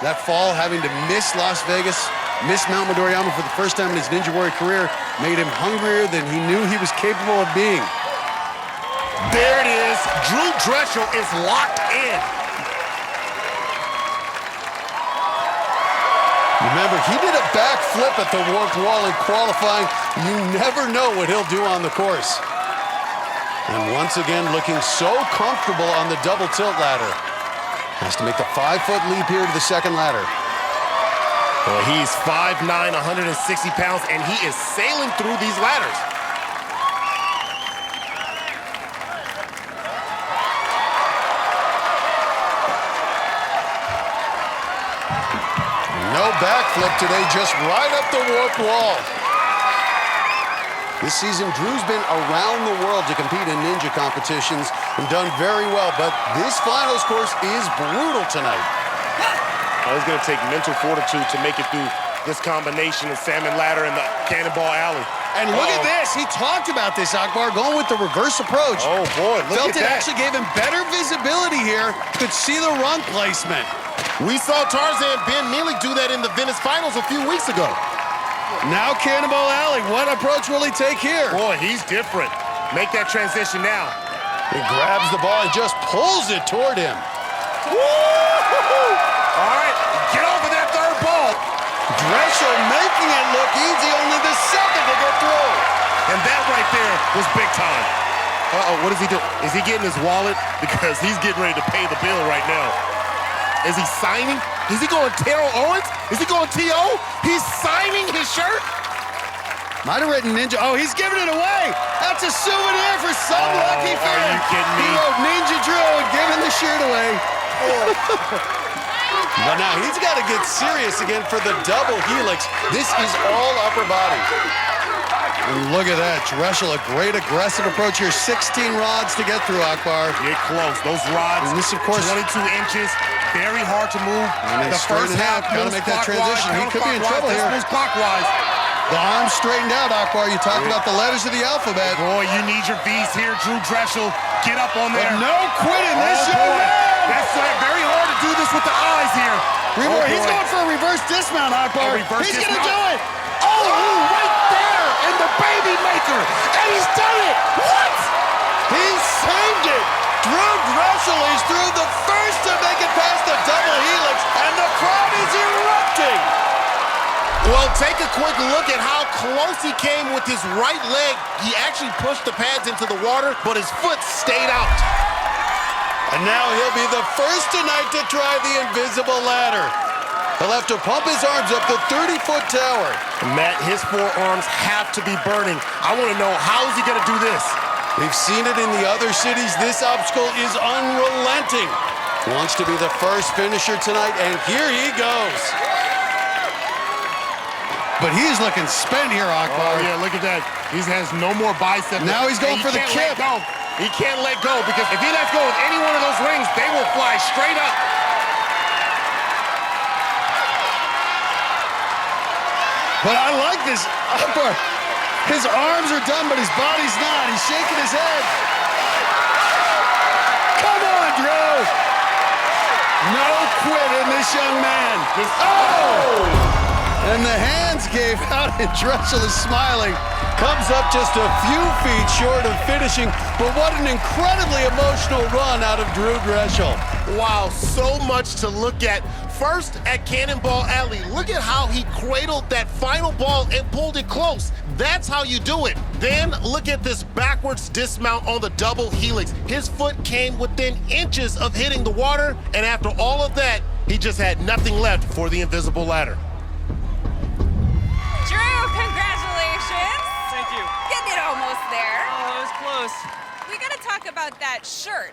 that fall, having to miss Las Vegas, miss Mount Midoriyama for the first time in his Ninja Warrior career, made him hungrier than he knew he was capable of being. There it is. Drew Dreschel is locked in. Remember, he did a backflip at the warped wall in qualifying. You never know what he'll do on the course. And once again, looking so comfortable on the double tilt ladder. Has to make the 5-foot leap here to the second ladder. Well, he's 5'9", 160 pounds, and he is sailing through these ladders. No backflip today, just right up the warped wall. This season, Drew's been around the world to compete in ninja competitions and done very well, but this finals course is brutal tonight. It's going to take mental fortitude to make it through this combination of salmon ladder and the cannonball alley. And look at this. He talked about this, Akbar, going with the reverse approach. Oh, boy, look Felt at it that. actually gave him better visibility here. Could see the run placement. We saw Tarzan Biamila do that in the Venice finals a few weeks ago. Now Cannonball Alley. What approach will he take here? Boy, he's different. Make that transition now. He grabs the ball and just pulls it toward him. Woo-hoo-hoo! All right, get over that third ball. Dreschel making it look easy, only the second to get through. And that right there was big time. Uh-oh, what is he doing? Is he getting his wallet? Because he's getting ready to pay the bill right now. Is he signing? Is he going Terrell Owens? Is he going T.O.? He's signing his shirt? Might have written Ninja. Oh, he's giving it away. That's a souvenir for some lucky fan. Are you kidding me? He wrote Ninja Drew and giving the shirt away. But now he's got to get serious again for the double helix. This is all upper body. And look at that, Dreschel, a great aggressive approach here. 16 rods to get through, Akbar. Get close. Those rods, and this, of course, 22 inches, very hard to move. And the first half got to make that transition. He could be in trouble here. Moves clockwise. The arms straightened out, Akbar. You talked about the letters of the alphabet. Boy, you need your V's here, Drew Dreschel. Get up on there. But no quitting this young man. That's very hard to do this with the eyes here. He's going for a reverse dismount, Akbar. He's going to do it. Oh, right there in the baby maker. And he's done it. What? He saved it. Drew Dreschel is through, the first to make it past the double helix, and the crowd is erupting. Well, take a quick look at how close he came with his right leg. He actually pushed the pads into the water, but his foot stayed out. And now he'll be the first tonight to try the invisible ladder. He'll have to pump his arms up the 30-foot tower. Matt, his forearms have to be burning. I want to know, how is he going to do this? We've seen it in the other cities. This obstacle is unrelenting. Wants to be the first finisher tonight, and here he goes. But he's looking spent here, Akbar. Oh, yeah, look at that. He has no more bicep. Now he's going for the kick. He can't let go, because if he lets go with any one of those rings, they will fly straight up. But I like this. Akbar, his arms are done, but his body's not. He's shaking his head. Come on, Drew. No quit in this young man. Oh! And the hands gave out, and Drechsel is smiling. Comes up just a few feet short of finishing, but what an incredibly emotional run out of Drew Drechsel. Wow, so much to look at. First, at Cannonball Alley, look at how he cradled that final ball and pulled it close. That's how you do it. Then, look at this backwards dismount on the double helix. His foot came within inches of hitting the water, and after all of that, he just had nothing left for the invisible ladder. Drew, congratulations. Thank you. Getting it almost there. Oh, it was close. We got to talk about that shirt.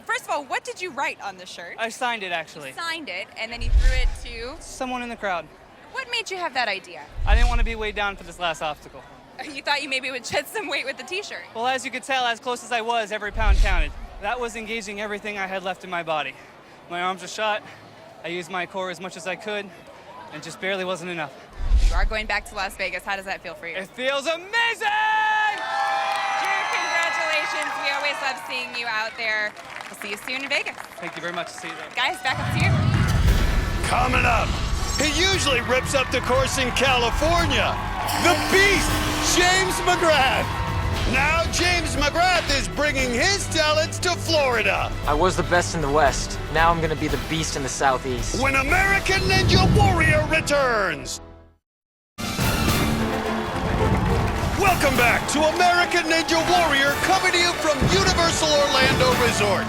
First of all, what did you write on the shirt? I signed it, actually. You signed it, and then you threw it to? Someone in the crowd. What made you have that idea? I didn't want to be weighed down for this last obstacle. You thought you maybe would shed some weight with the t-shirt. Well, as you could tell, as close as I was, every pound counted. That was engaging everything I had left in my body. My arms were shot. I used my core as much as I could, and just barely wasn't enough. You are going back to Las Vegas. How does that feel for you? It feels amazing! Drew, congratulations. We always love seeing you out there. We'll see you soon in Vegas. Thank you very much. See you there. Guys, back up to you. Coming up, he usually rips up the course in California. The Beast, James McGrath. Now James McGrath is bringing his talents to Florida. I was the best in the West. Now I'm gonna be the beast in the Southeast. When American Ninja Warrior returns. Welcome back to American Ninja Warrior, coming to you from Universal Orlando Resort.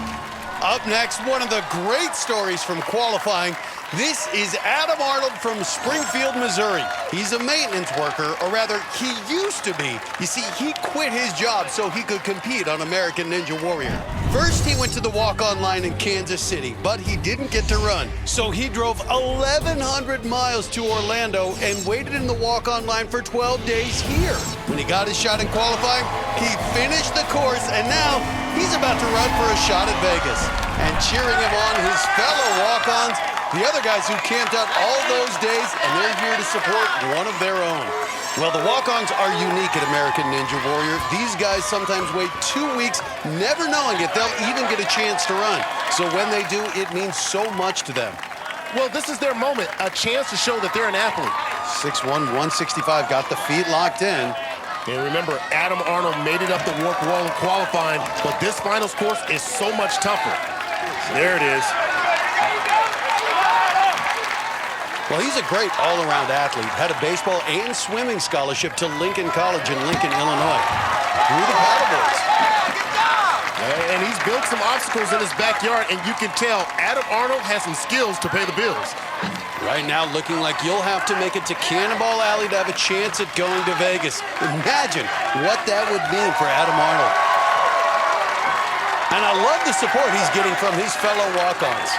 Up next, one of the great stories from qualifying. This is Adam Arnold from Springfield, Missouri. He's a maintenance worker, or rather, he used to be. You see, he quit his job so he could compete on American Ninja Warrior. First, he went to the walk-on line in Kansas City, but he didn't get to run. So he drove 1,100 miles to Orlando and waited in the walk-on line for 12 days here. When he got his shot in qualifying, he finished the course, and now he's about to run for a shot at Vegas. And cheering him on, his fellow walk-ons, the other guys who camped out all those days, and they're here to support one of their own. Well, the walk-ons are unique at American Ninja Warrior. These guys sometimes wait 2 weeks, never knowing if they'll even get a chance to run. So when they do, it means so much to them. Well, this is their moment, a chance to show that they're an athlete. 6'1", 165, got the feet locked in. And remember, Adam Arnold made it up the warp wall in qualifying, but this finals course is so much tougher. There it is. Well, he's a great all-around athlete. Had a baseball and swimming scholarship to Lincoln College in Lincoln, Illinois. Through the paddleboards. And he's built some obstacles in his backyard, and you can tell Adam Arnold has some skills to pay the bills. Right now, looking like you'll have to make it to Cannonball Alley to have a chance at going to Vegas. Imagine what that would mean for Adam Arnold. And I love the support he's getting from his fellow walk-ons.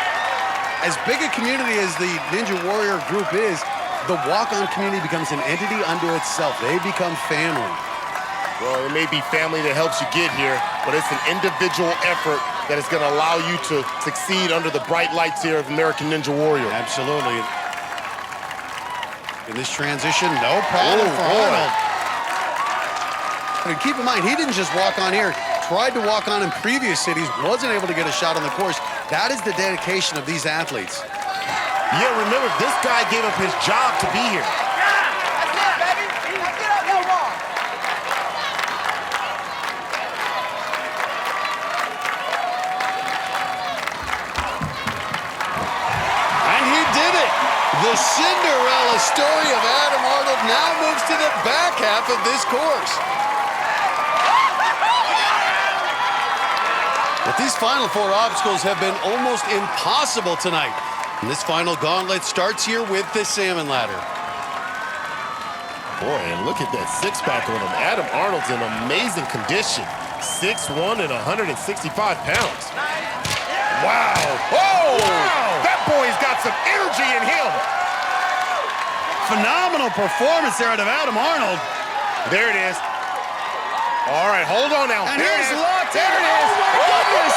As big a community as the Ninja Warrior group is, the walk-on community becomes an entity unto itself. They become family. Well, it may be family that helps you get here, but it's an individual effort that is going to allow you to succeed under the bright lights here of American Ninja Warrior. Absolutely. In this transition, no problem for Arnold. And keep in mind, he didn't just walk on here. Tried to walk on in previous cities, wasn't able to get a shot on the course. That is the dedication of these athletes. Yeah, remember, this guy gave up his job to be here. That's it, baby. Let's get up, no wrong. And he did it. The Cinderella story of Adam Arnold now moves to the back half of this course. But these final four obstacles have been almost impossible tonight. And this final gauntlet starts here with the salmon ladder. Boy, and look at that six-pack on him. Adam Arnold's in amazing condition. 6'1" and 165 pounds. Wow. Oh! Wow. That boy's got some energy in him. Phenomenal performance there out of Adam Arnold. There it is. All right, hold on now. And there he's it is. locked in. There it is. Oh, my goodness.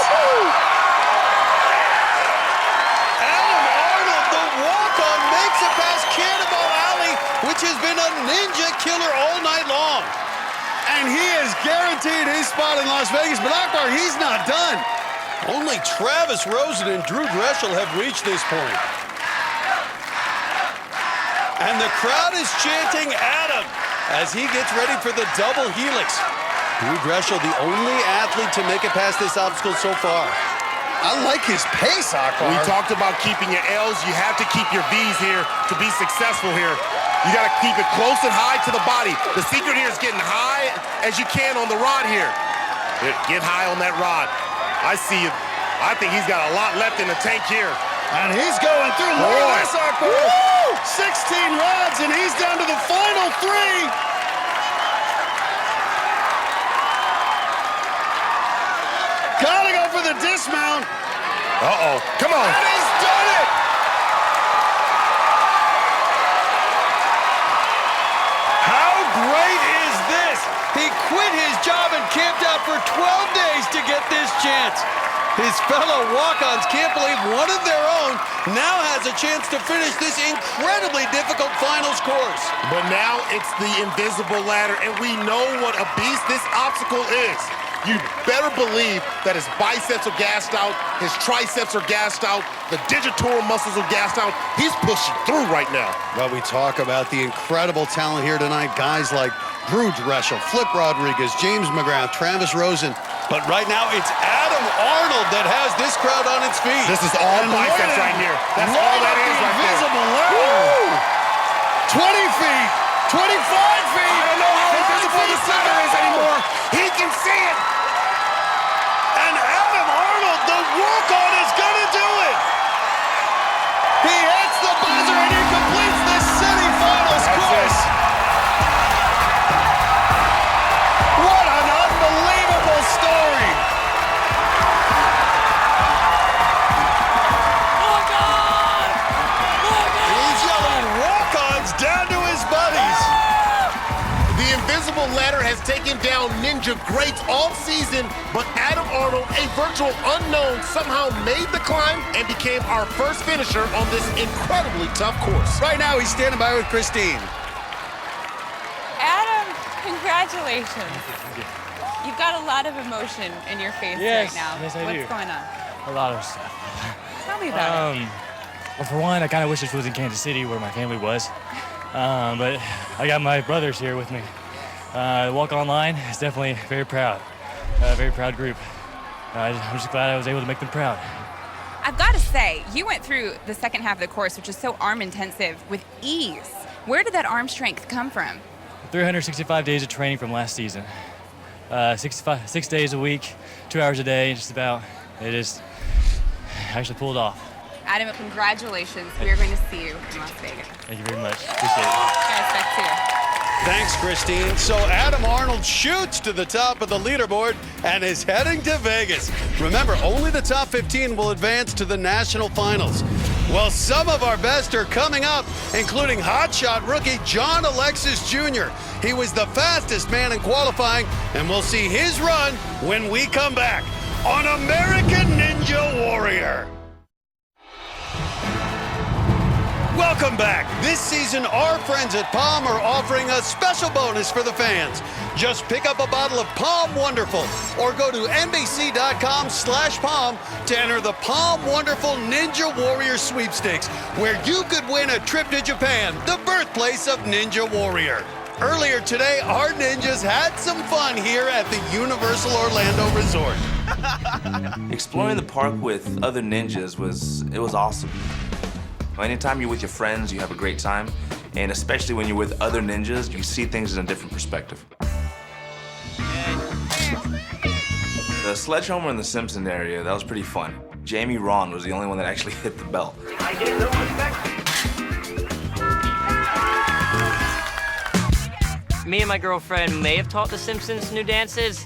Adam Arnold, the walk-on, makes it past Cannonball Alley, which has been a ninja killer all night long. And he is guaranteed his spot in Las Vegas, but Akbar, he's not done. Only Travis Rosen and Drew Dreschel have reached this point. And the crowd is chanting Adam as he gets ready for the double helix. Drew Dreschel, the only athlete to make it past this obstacle so far. I like his pace, Akbar. We talked about keeping your L's. You have to keep your V's here to be successful here. You got to keep it close and high to the body. The secret here is getting high as you can on the rod here. Get high on that rod. I see you. I think he's got a lot left in the tank here. And he's going through. Look at this, Akbar. 16 rods, and he's down to the final 3. Gotta go for the dismount. Uh-oh. Come on. And he's done it. How great is this? He quit his job and camped out for 12 days to get this chance. His fellow walk-ons can't believe one of their own now has a chance to finish this incredibly difficult finals course. But now it's the invisible ladder, and we know what a beast this obstacle is. You better believe that his biceps are gassed out, his triceps are gassed out, the digitoral muscles are gassed out. He's pushing through right now. Well, we talk about the incredible talent here tonight. Guys like Drew Dreschel, Flip Rodriguez, James McGrath, Travis Rosen. But right now, it's Adam Arnold that has this crowd on its feet. This is all biceps right here. That's all that is right there. Invisible ladder. 20 feet, 25 feet. I don't know how invisible this ladder is anymore. He can see it. And Adam Arnold, the walk-on, is gonna do it. He hits the buzzer and he completes the city finals course. What an unbelievable story. He's yelling walk-ons down to his buddies. The invisible ladder has taken down ninja greats all season, but Adam Arnold, a virtual unknown, somehow made the climb and became our first finisher on this incredibly tough course. Right now, he's standing by with Kristine. Adam, congratulations. You've got a lot of emotion in your face right now. Yes, I do. What's going on? A lot of stuff. Tell me about it. Well, for one, I kind of wish this was in Kansas City where my family was. But I got my brothers here with me. Walk Online is definitely very proud. Very proud group. I'm just glad I was able to make them proud. I've got to say, you went through the second half of the course, which is so arm-intensive, with ease. Where did that arm strength come from? 365 days of training from last season. 6 days a week, 2 hours a day, just about. It just actually pulled off. Adam, congratulations. We are going to see you in Las Vegas. Thank you very much. Appreciate it. Guys, back to you. Thanks, Kristine. So Adam Arnold shoots to the top of the leaderboard and is heading to Vegas. Remember, only the top 15 will advance to the national finals. Well, some of our best are coming up, including hotshot rookie John Alexis Jr. He was the fastest man in qualifying, and we'll see his run when we come back on American Ninja Warrior. Welcome back. This season, our friends at Palm are offering a special bonus for the fans. Just pick up a bottle of Palm Wonderful or go to NBC.com/Palm to enter the Palm Wonderful Ninja Warrior Sweepstakes, where you could win a trip to Japan, the birthplace of Ninja Warrior. Earlier today, our ninjas had some fun here at the Universal Orlando Resort. Exploring the park with other ninjas was awesome. Anytime you're with your friends, you have a great time, and especially when you're with other ninjas, you see things in a different perspective. The sledge homer in the Simpson area, that was pretty fun. Jamie Ron was the only one that actually hit the bell. Me and my girlfriend may have taught The Simpsons new dances,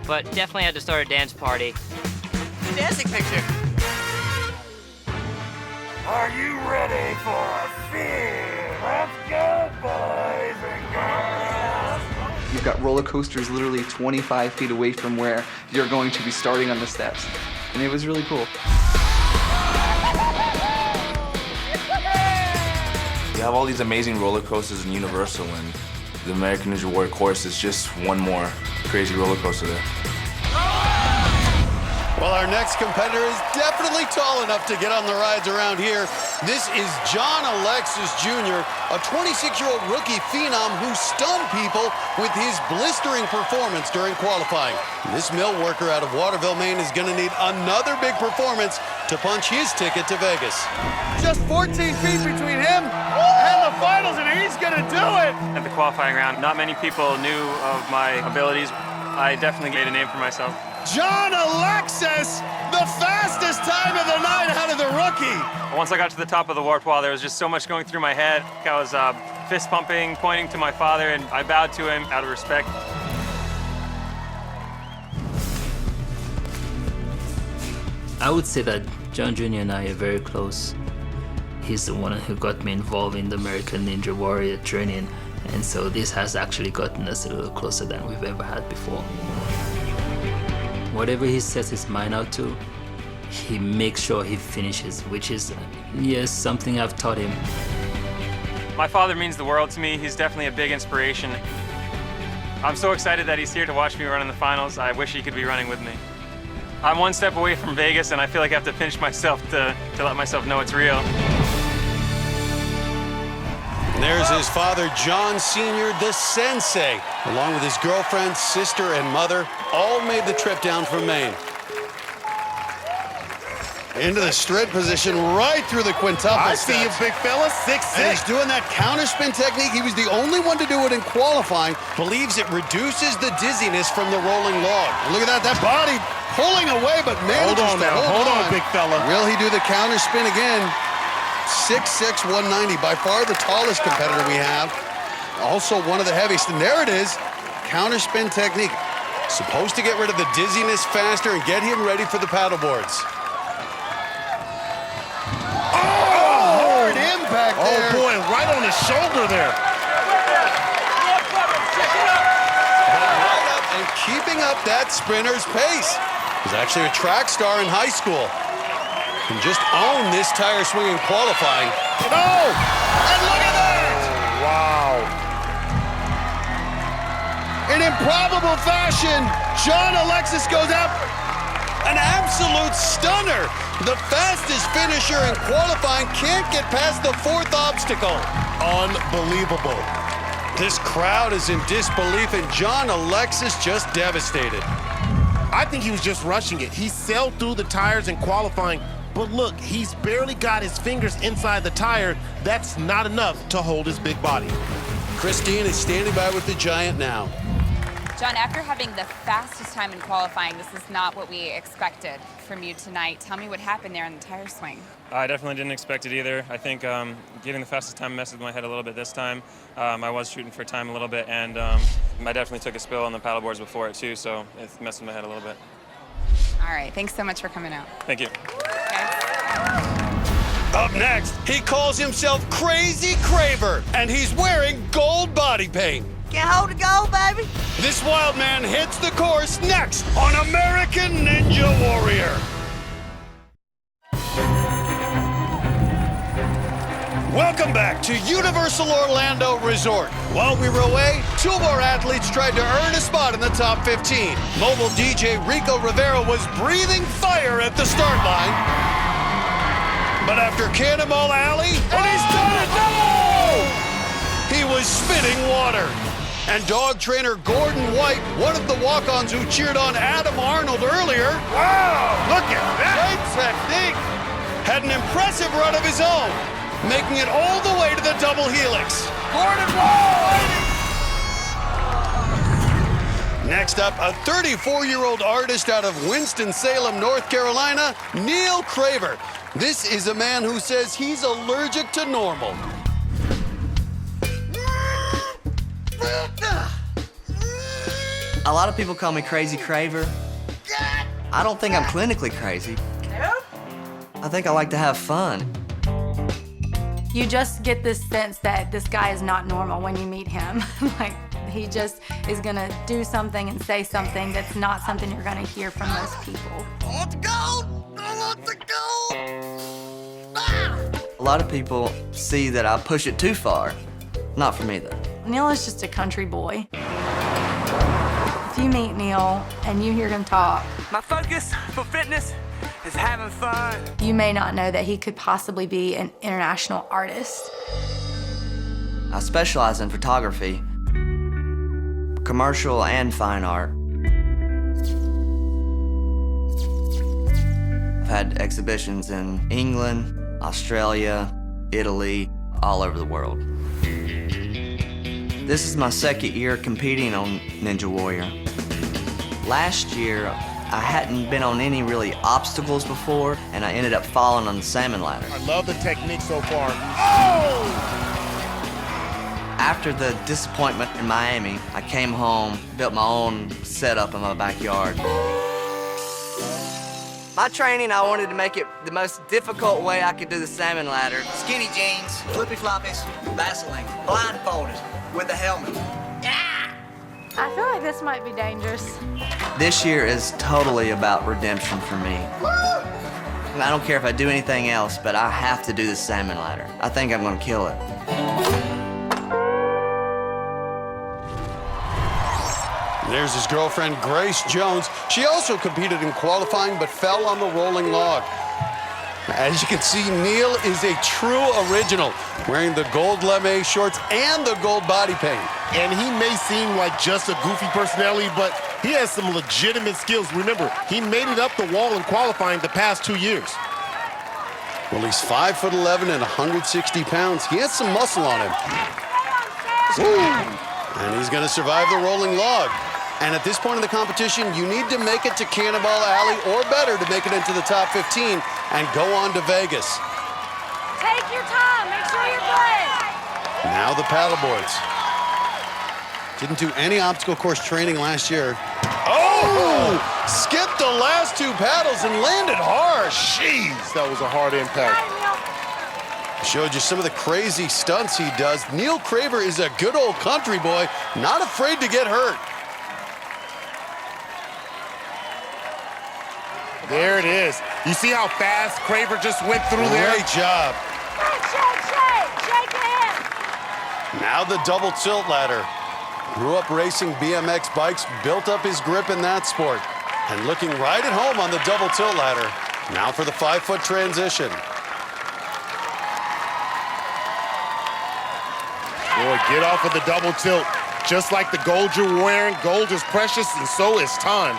but definitely had to start a dance party. The dancing picture. Are you ready for a fear? Let's go, boys and girls. You've got roller coasters literally 25 feet away from where you're going to be starting on the steps. And it was really cool. You have all these amazing roller coasters in Universal, and the American Ninja Warrior course is just one more crazy roller coaster there. Well, our next competitor is definitely tall enough to get on the rides around here. This is John Alexis Jr., a 26-year-old rookie phenom who stunned people with his blistering performance during qualifying. This mill worker out of Waterville, Maine is going to need another big performance to punch his ticket to Vegas. Just 14 feet between him and the finals, and he's going to do it. At the qualifying round, not many people knew of my abilities. I definitely made a name for myself. John Alexis, the fastest time of the night out of the rookie. Once I got to the top of the warp wall, there was just so much going through my head. I was fist pumping, pointing to my father, and I bowed to him out of respect. I would say that John Jr. and I are very close. He's the one who got me involved in the American Ninja Warrior training, and so this has actually gotten us a little closer than we've ever had before. Whatever he sets his mind out to, he makes sure he finishes, which is, yes, something I've taught him. My father means the world to me. He's definitely a big inspiration. I'm so excited that he's here to watch me run in the finals. I wish he could be running with me. I'm one step away from Vegas, and I feel like I have to pinch myself to let myself know it's real. And there's his father, John Sr., the sensei, along with his girlfriend, sister, and mother, all made the trip down from Maine. Into the straight position, right through the quintuple I steps. see you, big fella, 6'6". And he's doing that counterspin technique. He was the only one to do it in qualifying. Believes it reduces the dizziness from the rolling log. And look at that body pulling away, but manages Hold on to now, hold on, big fella. Will he do the counterspin again? 6'6", 190, by far the tallest competitor we have. Also one of the heaviest, and there it is, counterspin technique. Supposed to get rid of the dizziness faster and get him ready for the paddle boards. Hard impact there. Oh boy, right on his shoulder there. Right up and keeping up that sprinter's pace. He was actually a track star in high school. Can just own this tire swinging qualifying. Oh, and look at that! Wow. In improbable fashion, John Alexis goes out. An absolute stunner. The fastest finisher in qualifying can't get past the fourth obstacle. Unbelievable. This crowd is in disbelief, and John Alexis just devastated. I think he was just rushing it. He sailed through the tires in qualifying, but look, he's barely got his fingers inside the tire. That's not enough to hold his big body. Kristine is standing by with the Giant now. John, after having the fastest time in qualifying, this is not what we expected from you tonight. Tell me what happened there in the tire swing. I definitely didn't expect it either. I think getting the fastest time messed with my head a little bit this time. I was shooting for time a little bit, and I definitely took a spill on the paddle boards before it too, so it messed with my head a little bit. All right, thanks so much for coming out. Thank you. Up next, he calls himself Crazy Craver, and he's wearing gold body paint. Can't hold the gold, baby. This wild man hits the course next on American Ninja Warrior. Welcome back to Universal Orlando Resort. While we were away, two of our athletes tried to earn a spot in the top 15. Mobile DJ Rico Rivera was breathing fire at the start line. But after Cannonball Alley, and he's done it! No! He was spitting water. And dog trainer Gordon White, one of the walk-ons who cheered on Adam Arnold earlier. Wow, look at that! Great technique. Had an impressive run of his own, making it all the way to the double helix. Gordon White! Next Next up, a 34-year-old artist out of Winston-Salem, North Carolina, Neil Craver. This is a man who says he's allergic to normal. A lot of people call me Crazy Craver. I don't think I'm clinically crazy. I think I like to have fun. You just get this sense that this guy is not normal when you meet him. Like, he just is gonna do something and say something that's not something you're gonna hear from most people. I want to go! I want to go! A lot of people see that I push it too far. Not for me, though. Neil is just a country boy. If you meet Neil and you hear him talk, my focus for fitness is having fun. You may not know that he could possibly be an international artist. I specialize in photography, commercial and fine art. I've had exhibitions in England, Australia, Italy, all over the world. This is my second year competing on Ninja Warrior. Last year, I hadn't been on any really obstacles before, and I ended up falling on the salmon ladder. I love the technique so far. Oh! After the disappointment in Miami, I came home, built my own setup in my backyard. My training, I wanted to make it the most difficult way I could do the salmon ladder. Skinny jeans, flippy floppies, Vaseline, blindfolded, with a helmet. I feel like this might be dangerous. This year is totally about redemption for me. I don't care if I do anything else, but I have to do the salmon ladder. I think I'm gonna kill it. There's his girlfriend, Grace Jones. She also competed in qualifying, but fell on the rolling log. As you can see, Neil is a true original, wearing the gold lame shorts and the gold body paint. And he may seem like just a goofy personality, but he has some legitimate skills. Remember, he made it up the wall in qualifying the past 2 years. Well, he's 5'11" and 160 pounds. He has some muscle on him. And he's gonna survive the rolling log. And at this point in the competition, you need to make it to Cannonball Alley or better to make it into the top 15 and go on to Vegas. Take your time, make sure you're good. Now the paddleboards. Didn't do any obstacle course training last year. Oh! Skipped the last two paddles and landed hard. Jeez, that was a hard impact. Showed you some of the crazy stunts he does. Neil Craver is a good old country boy, not afraid to get hurt. There it is. You see how fast Craver just went through there? Great job. Shake it. Now the double tilt ladder. Grew up racing BMX bikes, built up his grip in that sport. And looking right at home on the double tilt ladder. Now for the 5-foot transition. Boy, get off of the double tilt. Just like the gold you're wearing, gold is precious and so is time.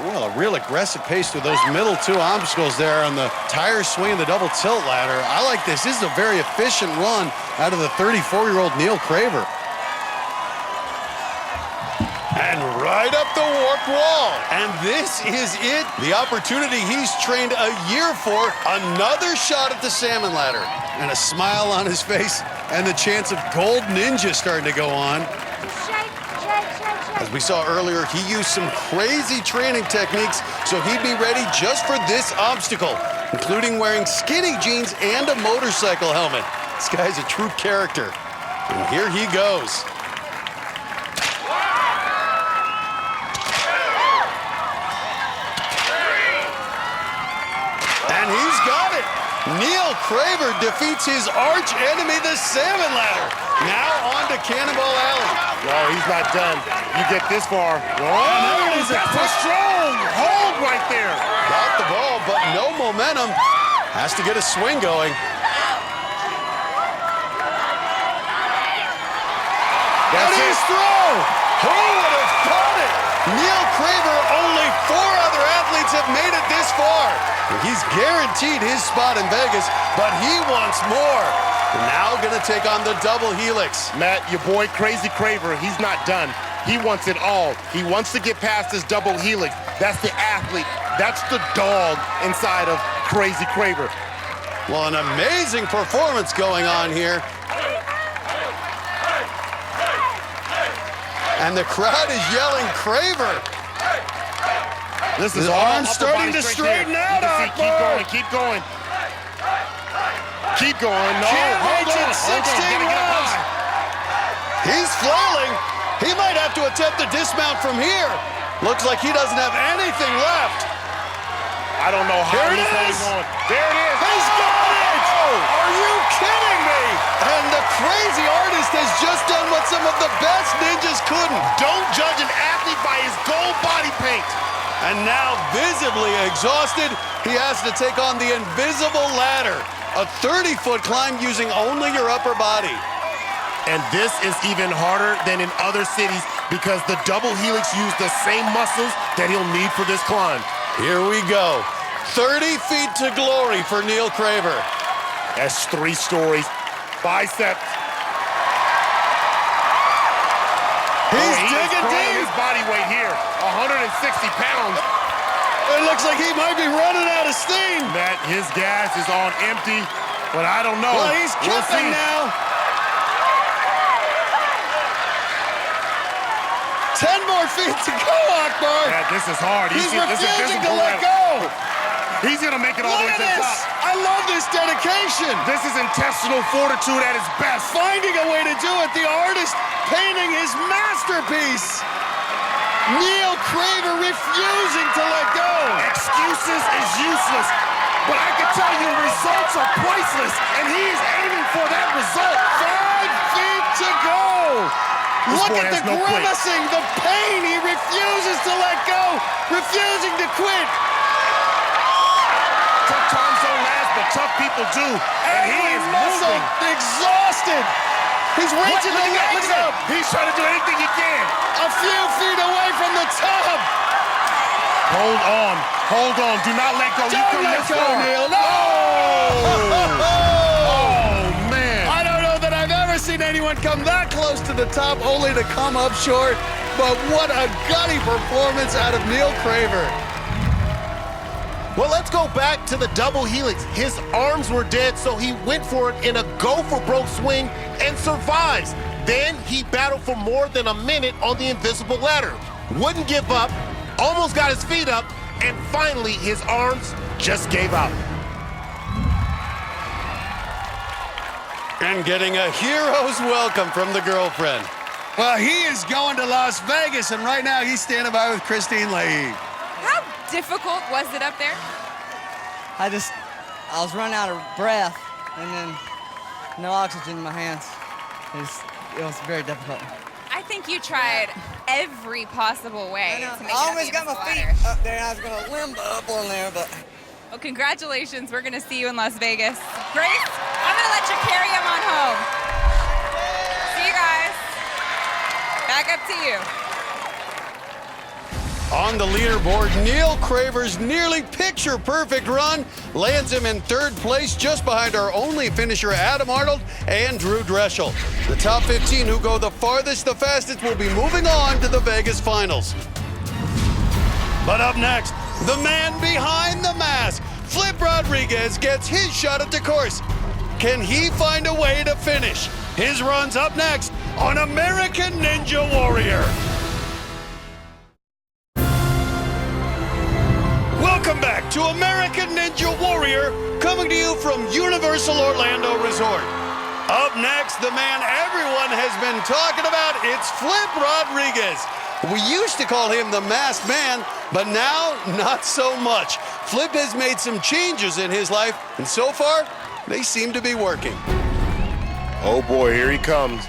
Well, a real aggressive pace through those middle two obstacles there on the tire swing and the double tilt ladder. I like this. This is a very efficient run out of the 34-year-old Neil Craver. And right up the warped wall. And this is it. The opportunity he's trained a year for. Another shot at the salmon ladder. And a smile on his face and the chance of Gold Ninja starting to go on. As we saw earlier, he used some crazy training techniques, so he'd be ready just for this obstacle, including wearing skinny jeans and a motorcycle helmet. This guy's a true character. And here he goes. And he's got it. Neil Craver defeats his arch enemy, the salmon ladder. Now on to Cannonball Alley. No, he's not done. You get this far. Oh, that's a strong hold right there. Got the ball, but no momentum. Has to get a swing going. That's his throw. Who would have thought it? Neil Craver, only 4 other athletes have made it this far. He's guaranteed his spot in Vegas, but he wants more. Now gonna take on the double helix. Matt, your boy Crazy Craver, he's not done. He wants it all. He wants to get past his double helix. That's the athlete. That's the dog inside of Crazy Craver. Well, an amazing performance going on here. And the crowd is yelling Craver. This is His all arm's upper starting body to straight straighten there. out, You can see, keep Akbar. going, keep going. Keep going. No, Can't hold reach on, it, hold on. 16 Gotta get up rounds. high. He's flailing. He might have to attempt to dismount from here. Looks like he doesn't have anything left. I don't know how Here it he's holding is. on. There it is. He's got it! Are you kidding me? And the crazy artist has just done what some of the best ninjas couldn't. Don't judge an athlete by his gold body paint. And now, visibly exhausted, he has to take on the invisible ladder, a 30-foot climb using only your upper body. And this is even harder than in other cities because the double helix used the same muscles that he'll need for this climb. Here we go. 30 feet to glory for Neil Craver. That's 3 stories. Biceps. He's He is digging throwing deep. his body weight here. 160 pounds. It looks like he might be running out of steam. That his gas is on empty, but I don't know. Well, he's We'll kipping see. now. 10 more feet to go, Akbar. Yeah, this is hard. He's This is refusing to invisible let ladder. go. He's gonna make it all the way Look to at the this. top. I love this dedication. This is intestinal fortitude at its best. Finding a way to do it. The artist painting his masterpiece. Neil Craver refusing to let go. Excuses is useless, but I can tell you results are priceless, and he is aiming for that result. 5 feet to go. This Look boy at has the no quit. grimacing, the pain. He refuses to let go, refusing to quit. Tough times don't last, but tough people do. And he Every is muscle moving. exhausted. He's reaching the Look legs at up. that. He's trying to do anything he can. A few feet away from the top. Hold on. Hold on. Do not let go. You Don't come let this go, far. Neil. No! Oh, man. I don't know that I've ever seen anyone come that close to the top only to come up short. But what a gutty performance out of Neil Craver. Well, let's go back to the double helix. His arms were dead, so he went for it in a go-for-broke swing and survives. Then he battled for more than a minute on the invisible ladder. Wouldn't give up, almost got his feet up, and finally his arms just gave out. And getting a hero's welcome from the girlfriend. Well, he is going to Las Vegas, and right now he's standing by with Kristine Leahy. How difficult was it up there? I was running out of breath, and then no oxygen in my hands. It was very difficult. I think you tried every possible way to make it I up almost the got my water. feet up there, and I was going to limp up on there, but... Well, congratulations. We're going to see you in Las Vegas. Grace, I'm going to let you carry him on home. See you guys. Back up to you. On the leaderboard, Neil Craver's nearly picture-perfect run lands him in 3rd place, just behind our only finisher, Adam Arnold and Drew Dreschel. The top 15 who go the farthest, the fastest will be moving on to the Vegas finals. But up next, the man behind the mask, Flip Rodriguez, gets his shot at the course. Can he find a way to finish? His run's up next on American Ninja Warrior. Welcome back to American Ninja Warrior, coming to you from Universal Orlando Resort. Up next, the man everyone has been talking about, it's Flip Rodriguez. We used to call him the Masked Man, but now, not so much. Flip has made some changes in his life, and so far, they seem to be working. Oh boy, here he comes.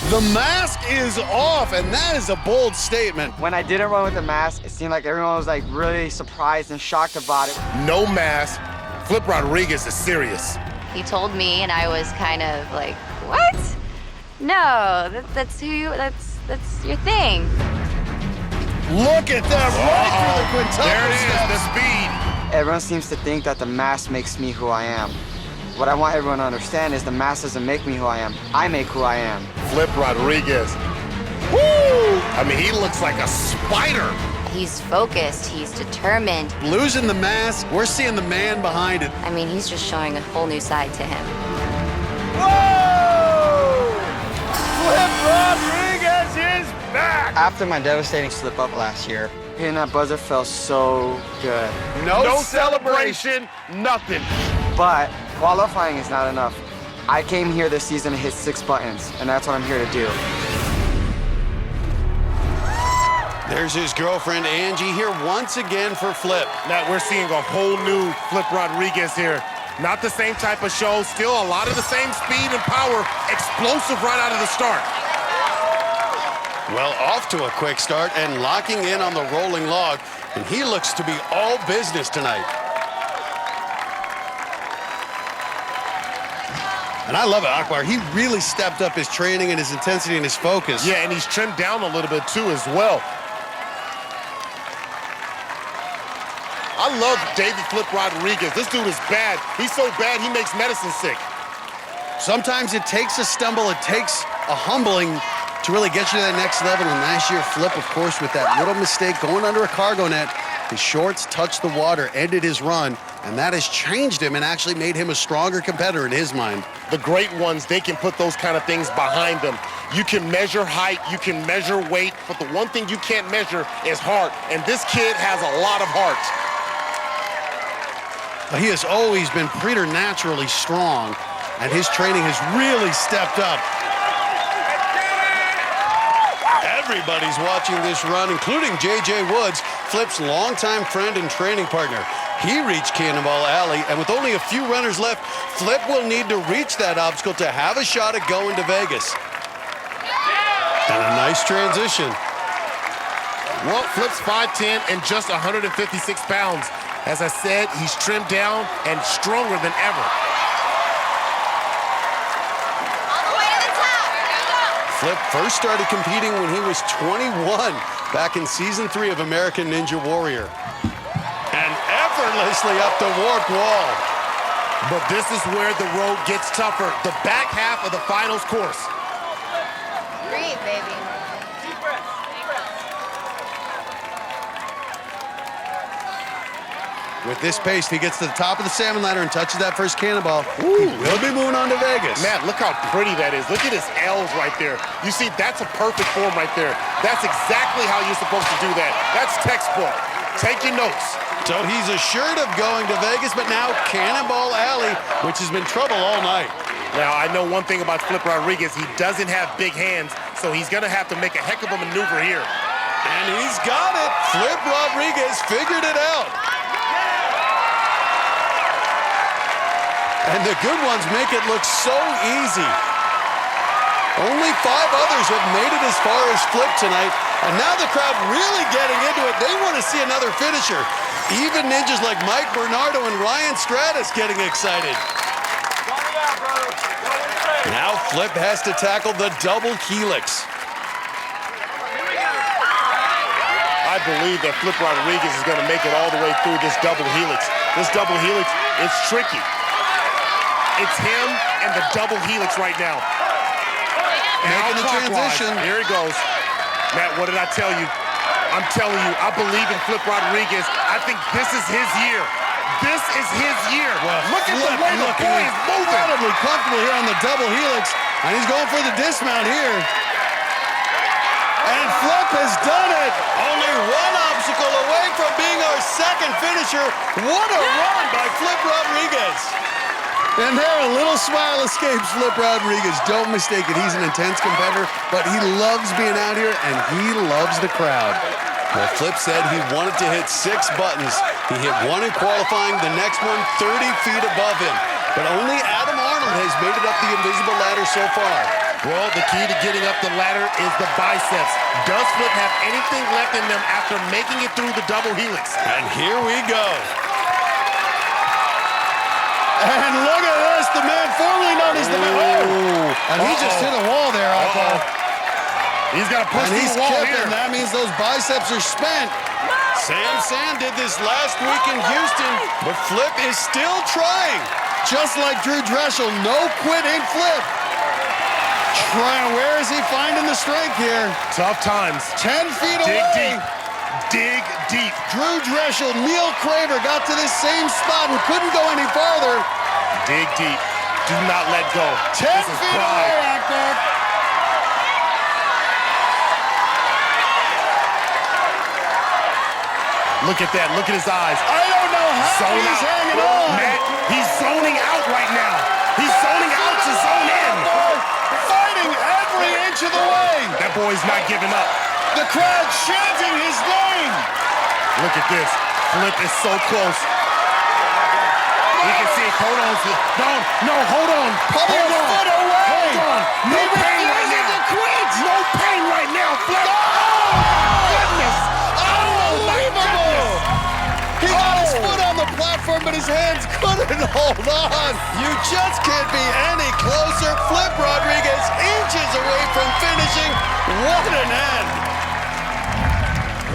The mask is off, and that is a bold statement. When I didn't run with the mask, it seemed like everyone was like really surprised and shocked about it. No mask. Flip Rodriguez is serious. He told me, and I was kind of like, what? No, that's your thing. Look at that, right through the quintuple There it is, steps. the speed. Everyone seems to think that the mask makes me who I am. What I want everyone to understand is the mask doesn't make me who I am. I make who I am. Flip Rodriguez. Woo! I mean, he looks like a spider. He's focused, he's determined. Losing the mask, we're seeing the man behind it. I mean, he's just showing a whole new side to him. Whoa! Flip Rodriguez is back! After my devastating slip up last year, hitting that buzzer felt so good. No celebration, nothing. But qualifying is not enough. I came here this season to hit 6 buttons, and that's what I'm here to do. There's his girlfriend, Angie, here once again for Flip. Matt, we're seeing a whole new Flip Rodriguez here. Not the same type of show, still a lot of the same speed and power, explosive right out of the start. Well, off to a quick start and locking in on the rolling log, and he looks to be all business tonight. And I love it, Akbar. He really stepped up his training and his intensity and his focus. Yeah, and he's trimmed down a little bit too as well. I love David Flip Rodriguez. This dude is bad. He's so bad, he makes medicine sick. Sometimes it takes a stumble, it takes a humbling to really get you to that next level. And last year, Flip, of course, with that little mistake going under a cargo net, his shorts touched the water, ended his run, and that has changed him and actually made him a stronger competitor in his mind. The great ones, they can put those kind of things behind them. You can measure height, you can measure weight, but the one thing you can't measure is heart. And this kid has a lot of heart. He has always been preternaturally strong, and his training has really stepped up. Everybody's watching this run, including J.J. Woods, Flip's longtime friend and training partner. He reached Cannonball Alley, and with only a few runners left, Flip will need to reach that obstacle to have a shot at going to Vegas. And a nice transition. Well, Flip's 5'10" and just 156 pounds. As I said, he's trimmed down and stronger than ever. Flip first started competing when he was 21, back in season 3 of American Ninja Warrior. And effortlessly up the warped wall. But this is where the road gets tougher. The back half of the finals course. Breathe, baby. Deep breath. With this pace, if he gets to the top of the salmon ladder and touches that first cannonball, he will be moving on to Vegas. Matt, look how pretty that is. Look at his L's right there. You see, that's a perfect form right there. That's exactly how you're supposed to do that. That's textbook. Take your notes. So he's assured of going to Vegas, but now Cannonball Alley, which has been trouble all night. Now, I know one thing about Flip Rodriguez. He doesn't have big hands, so he's going to have to make a heck of a maneuver here. And he's got it. Flip Rodriguez figured it out. And the good ones make it look so easy. Only 5 others have made it as far as Flip tonight, and now the crowd really getting into it. They want to see another finisher. Even ninjas like Mike Bernardo and Ryan Stratus getting excited. Now Flip has to tackle the double helix. I believe that Flip Rodriguez is going to make it all the way through this double helix. This double helix is tricky. It's him and the double helix right now. Making the transition. Here he goes. Matt, what did I tell you? I'm telling you, I believe in Flip Rodriguez. I think this is his year. This is his year. Well, look at the way the boy is moving. Incredibly comfortable here on the double helix, and he's going for the dismount here. And Flip has done it. Only one obstacle away from being our second finisher. What a run by Flip Rodriguez. And there, a little smile escapes Flip Rodriguez. Don't mistake it, he's an intense competitor, but he loves being out here, and he loves the crowd. Well, Flip said he wanted to hit 6 buttons. He hit 1 in qualifying, the next one 30 feet above him. But only Adam Arnold has made it up the invisible ladder so far. Well, the key to getting up the ladder is the biceps. Does Flip have anything left in them after making it through the double helix? And here we go. And look at this, the man formerly known as the man. Oh, and he just hit a wall there, Akbar. He's got to push through the wall here. That means those biceps are spent. Sam Sand did this last week in Houston, but Flip is still trying. Just like Drew Dreschel, no quitting Flip. Where is he finding the strength here? Tough times. 10 feet Dig away. deep. Dig deep. Drew Dreschel, Neil Craver got to this same spot and couldn't go any farther. Dig deep. Do not let go. 10 feet away, Akbar. Look at that. Look at his eyes. I don't know how he's hanging on. Matt, he's zoning out right now. He's zoning out to zone in. Fighting every inch of the way. That boy's not giving up. The crowd chanting his name. Look at this. Flip is so close. We can see it. Hold on. No, hold on. Probably a foot away. Hold on. No pain right now. No pain right now. Flip. Oh, goodness. Unbelievable. He got his foot on the platform, but his hands couldn't hold on. You just can't be any closer. Flip Rodriguez inches away from finishing. What an end.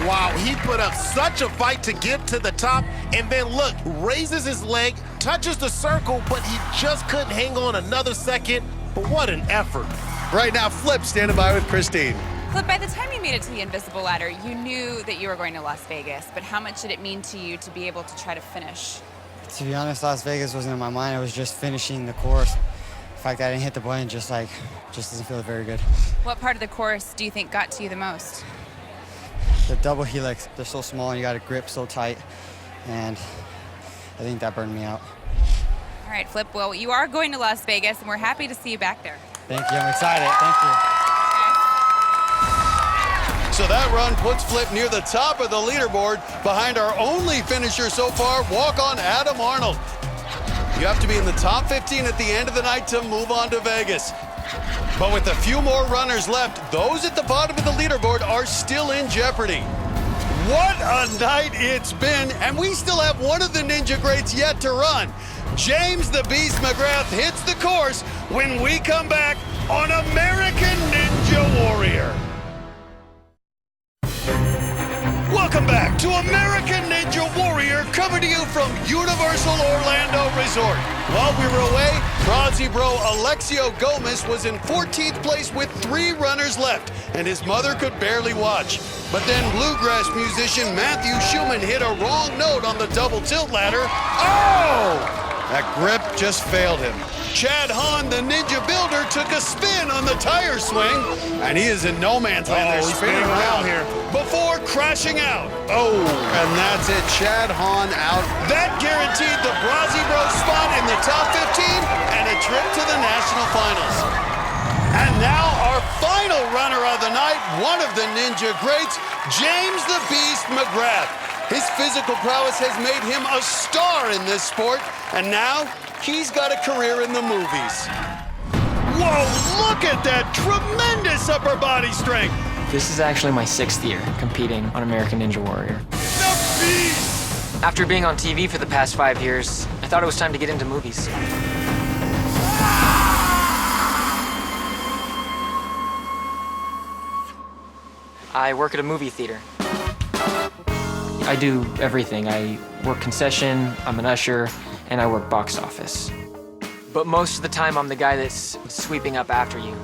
Wow, he put up such a fight to get to the top, and then look, raises his leg, touches the circle, but he just couldn't hang on another second. But what an effort. Right now, Flip standing by with Kristine. Flip, by the time you made it to the Invisible Ladder, you knew that you were going to Las Vegas, but how much did it mean to you to be able to try to finish? To be honest, Las Vegas wasn't in my mind. I was just finishing the course. The fact that I didn't hit the button just doesn't feel very good. What part of the course do you think got to you the most? The double helix, they're so small and you got to grip so tight, and I think that burned me out. All right, Flip, well, you are going to Las Vegas, and we're happy to see you back there. Thank you, I'm excited, thank you. So that run puts Flip near the top of the leaderboard behind our only finisher so far, walk-on Adam Arnold. You have to be in the top 15 at the end of the night to move on to Vegas. But with a few more runners left, those at the bottom of the leaderboard are still in jeopardy. What a night it's been, and we still have one of the Ninja greats yet to run. James the Beast McGrath hits the course when we come back on American Ninja Warrior. Welcome back to American Ninja Warrior, coming to you from Universal Orlando Resort. While we were away, Bronzy Bro Alexio Gomez was in 14th place with 3 runners left, and his mother could barely watch. But then bluegrass musician Matthew Schumann hit a wrong note on the double tilt ladder. Oh! That grip just failed him. Chad Hahn, the Ninja Builder, took a spin on the tire swing, and he is in no man's land. They're spinning around here before crashing out. Oh, and that's it. Chad Hahn out. That guaranteed the Bronzy Bro spot in the top 15 and a trip to the national finals. And now our final runner of the night, one of the Ninja greats, James the Beast McGrath. His physical prowess has made him a star in this sport, and now he's got a career in the movies. Whoa, look at that tremendous upper body strength. This is actually my 6th year competing on American Ninja Warrior. The Beast! After being on TV for the past 5 years, I thought it was time to get into movies. I work at a movie theater. I do everything. I work concession, I'm an usher, and I work box office. But most of the time, I'm the guy that's sweeping up after you.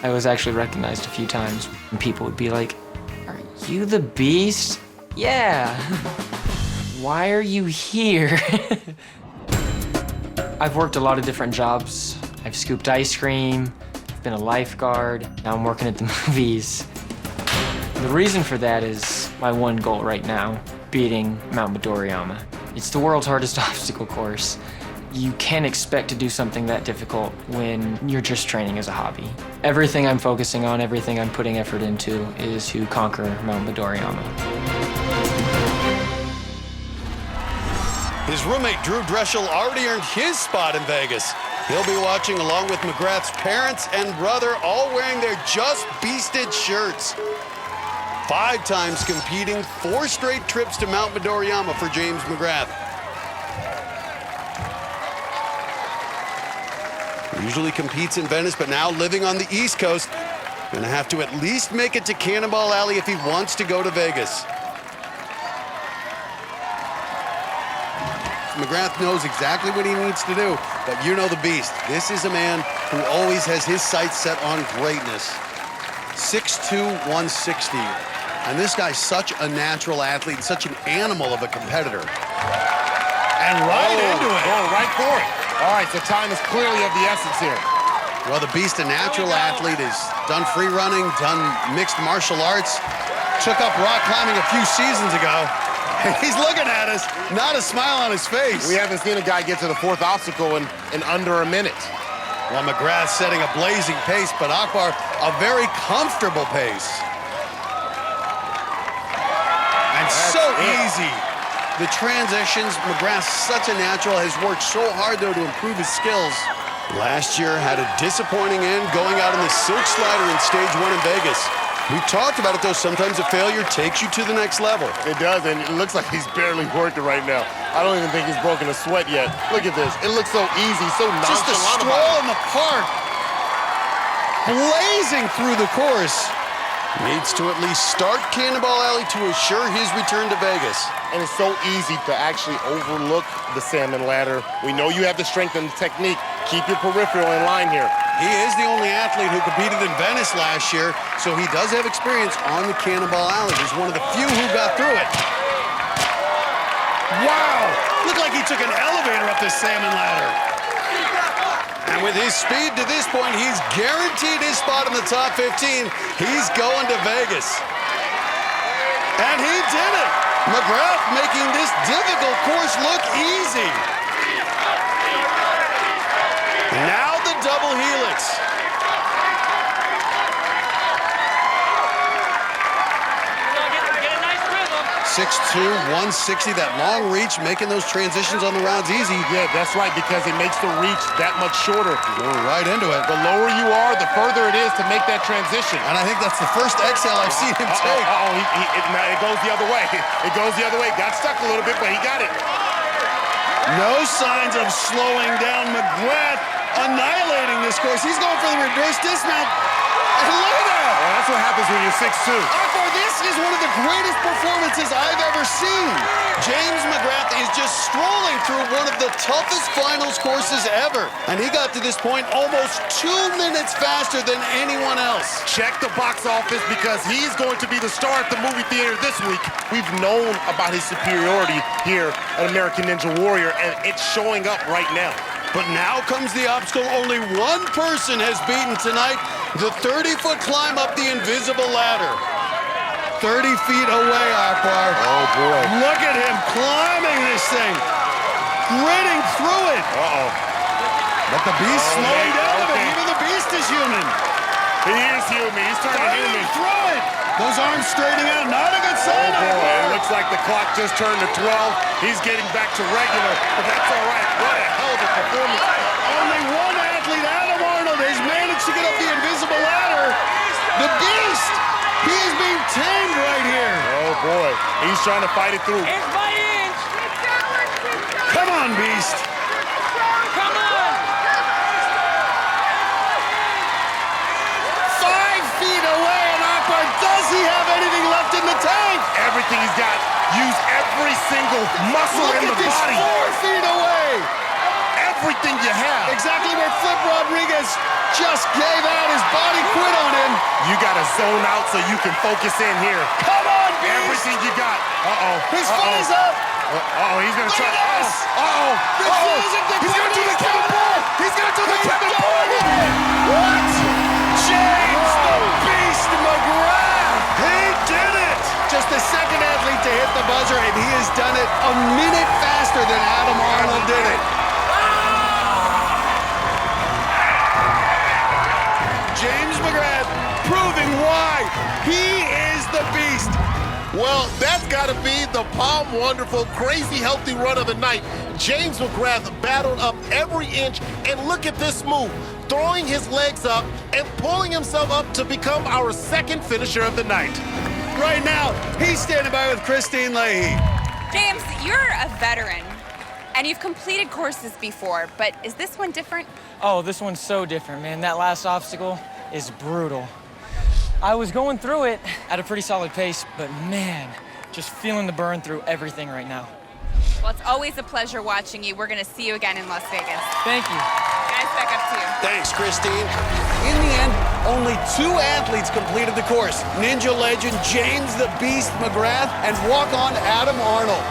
I was actually recognized a few times, and people would be like, "Are you the Beast?" "Yeah." "Why are you here?" I've worked a lot of different jobs. I've scooped ice cream, I've been a lifeguard, now I'm working at the movies. The reason for that is my one goal right now, beating Mount Midoriyama. It's the world's hardest obstacle course. You can't expect to do something that difficult when you're just training as a hobby. Everything I'm focusing on, everything I'm putting effort into is to conquer Mount Midoriyama. His roommate Drew Dreschel already earned his spot in Vegas. He'll be watching along with McGrath's parents and brother, all wearing their Just Beasted shirts. 5 times competing, 4 straight trips to Mount Midoriyama for James McGrath. Usually competes in Venice, but now living on the East Coast. Gonna have to at least make it to Cannonball Alley if he wants to go to Vegas. McGrath knows exactly what he needs to do, but you know the Beast. This is a man who always has his sights set on greatness. 6'2", 160. And this guy's such a natural athlete, such an animal of a competitor. And right into it. Going right for it. All right, so time is clearly of the essence here. Well, the Beast, a natural athlete, has done free running, done mixed martial arts, took up rock climbing a few seasons ago. He's looking at us, not a smile on his face. We haven't seen a guy get to the fourth obstacle in under a minute. Well, McGrath setting a blazing pace, but Akbar a very comfortable pace. And so easy. The transitions, McGrath's such a natural, has worked so hard, though, to improve his skills. Last year had a disappointing end going out on the silk slider in stage 1 in Vegas. We talked about it, though. Sometimes a failure takes you to the next level. It does, and it looks like he's barely working right now. I don't even think he's broken a sweat yet. Look at this. It looks so easy, so nonchalant. Just a stroll in the park. Blazing through the course. Needs to at least start Cannonball Alley to assure his return to Vegas. And it's so easy to actually overlook the salmon ladder. We know you have the strength and the technique. Keep your peripheral in line here. He is the only athlete who competed in Venice last year, so he does have experience on the Cannonball Alley. He's one of the few who got through it. Wow! Looked like he took an elevator up this salmon ladder. And with his speed to this point, he's guaranteed his spot in the top 15. He's going to Vegas. And he did it! McGrath making this difficult course look easy. Now the double helix. 6'2", 160, that long reach, making those transitions on the rounds easy. Yeah, that's right, because it makes the reach that much shorter. Going right into it. The lower you are, the further it is to make that transition. And I think that's the first exhale I've seen him take. It goes the other way. It goes the other way. Got stuck a little bit, but he got it. No signs of slowing down. McGrath annihilating this course. He's going for the reverse dismount. And look at that! Well, that's what happens when you're 6'2". Akbar, this is one of the greatest performances I've ever seen. James McGrath is just strolling through one of the toughest finals courses ever. And he got to this point almost 2 minutes faster than anyone else. Check the box office because he's going to be the star at the movie theater this week. We've known about his superiority here at American Ninja Warrior, and it's showing up right now. But now comes the obstacle only one person has beaten tonight, the 30-foot climb up the invisible ladder. 30 feet away, Akbar. Oh, boy. Look at him climbing this thing, gritting through it. Uh-oh. But the beast slowing down a bit. Even the beast is human. He is human. He's turning human. Through it. Those arms straightening out. Not a good sign. Oh, boy. It looks like the clock just turned to 12. He's getting back to regular, but that's all right. What a hell of a performance. Only one athlete, Adam Arnold, has managed to get up the invisible ladder. The beast. He is being tamed right here. Oh, boy. He's trying to fight it through. Inch by inch. Come on, beast. Come on. 5 feet away, and Akbar, does he have anything left in the tank? Everything he's got. Use every single muscle in the body. 4 feet away. Everything you have. Exactly where Flip Rodriguez just gave out. His body quit on him. You got to zone out so you can focus in here. Come on, beast. Everything you got. Uh-oh. His foot is up. Uh-oh, he's going to try. Uh-oh. He's going to do the Kevin Ball. He's going to do the Kevin Ball. What? James the Beast McGrath. He did it. Just the second athlete to hit the buzzer, and he has done it a minute faster than Adam Arnold did it. James McGrath proving why he is the beast. Well, that's got to be the Palm Wonderful crazy healthy run of the night. James McGrath battled up every inch, and look at this move. Throwing his legs up and pulling himself up to become our second finisher of the night. Right now, he's standing by with Kristine Leahy. James, you're a veteran, and you've completed courses before, but is this one different? Oh, this one's so different, man. That last obstacle is brutal. I was going through it at a pretty solid pace, but man, just feeling the burn through everything right now. Well, it's always a pleasure watching you. We're going to see you again in Las Vegas. Thank you. Guys, back up to you. Thanks, Kristine. In the end, only 2 athletes completed the course. Ninja legend James the Beast McGrath and walk-on Adam Arnold.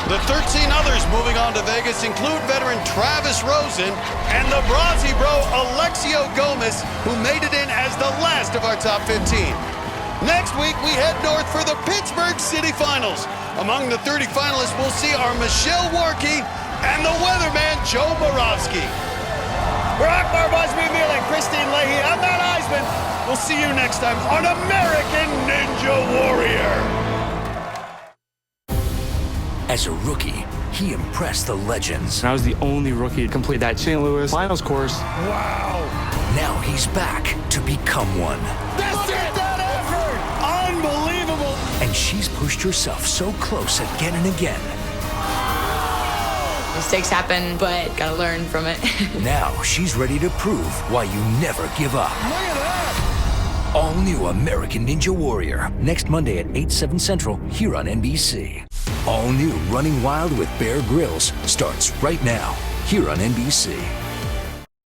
The 13 others moving on to Vegas include veteran Travis Rosen and the Brazzi bro Alexio Gomez, who made it in as the last of our top 15. Next week, we head north for the Pittsburgh City Finals. Among the 30 finalists, we'll see our Michelle Warkey and the weatherman Joe Borowski. For Akbar, Gbaja-Biamila, and Kristine Leahy, I'm Matt Iseman. We'll see you next time on American Ninja Warrior. As a rookie, he impressed the legends. I was the only rookie to complete that St. Louis finals course. Wow! Now he's back to become one. Look at that effort! Unbelievable! And she's pushed herself so close again and again. Mistakes happen, but gotta learn from it. Now she's ready to prove why you never give up. Look at that! All new American Ninja Warrior, next Monday at 8/7 Central here on NBC. All new Running Wild with Bear Grylls starts right now here on NBC.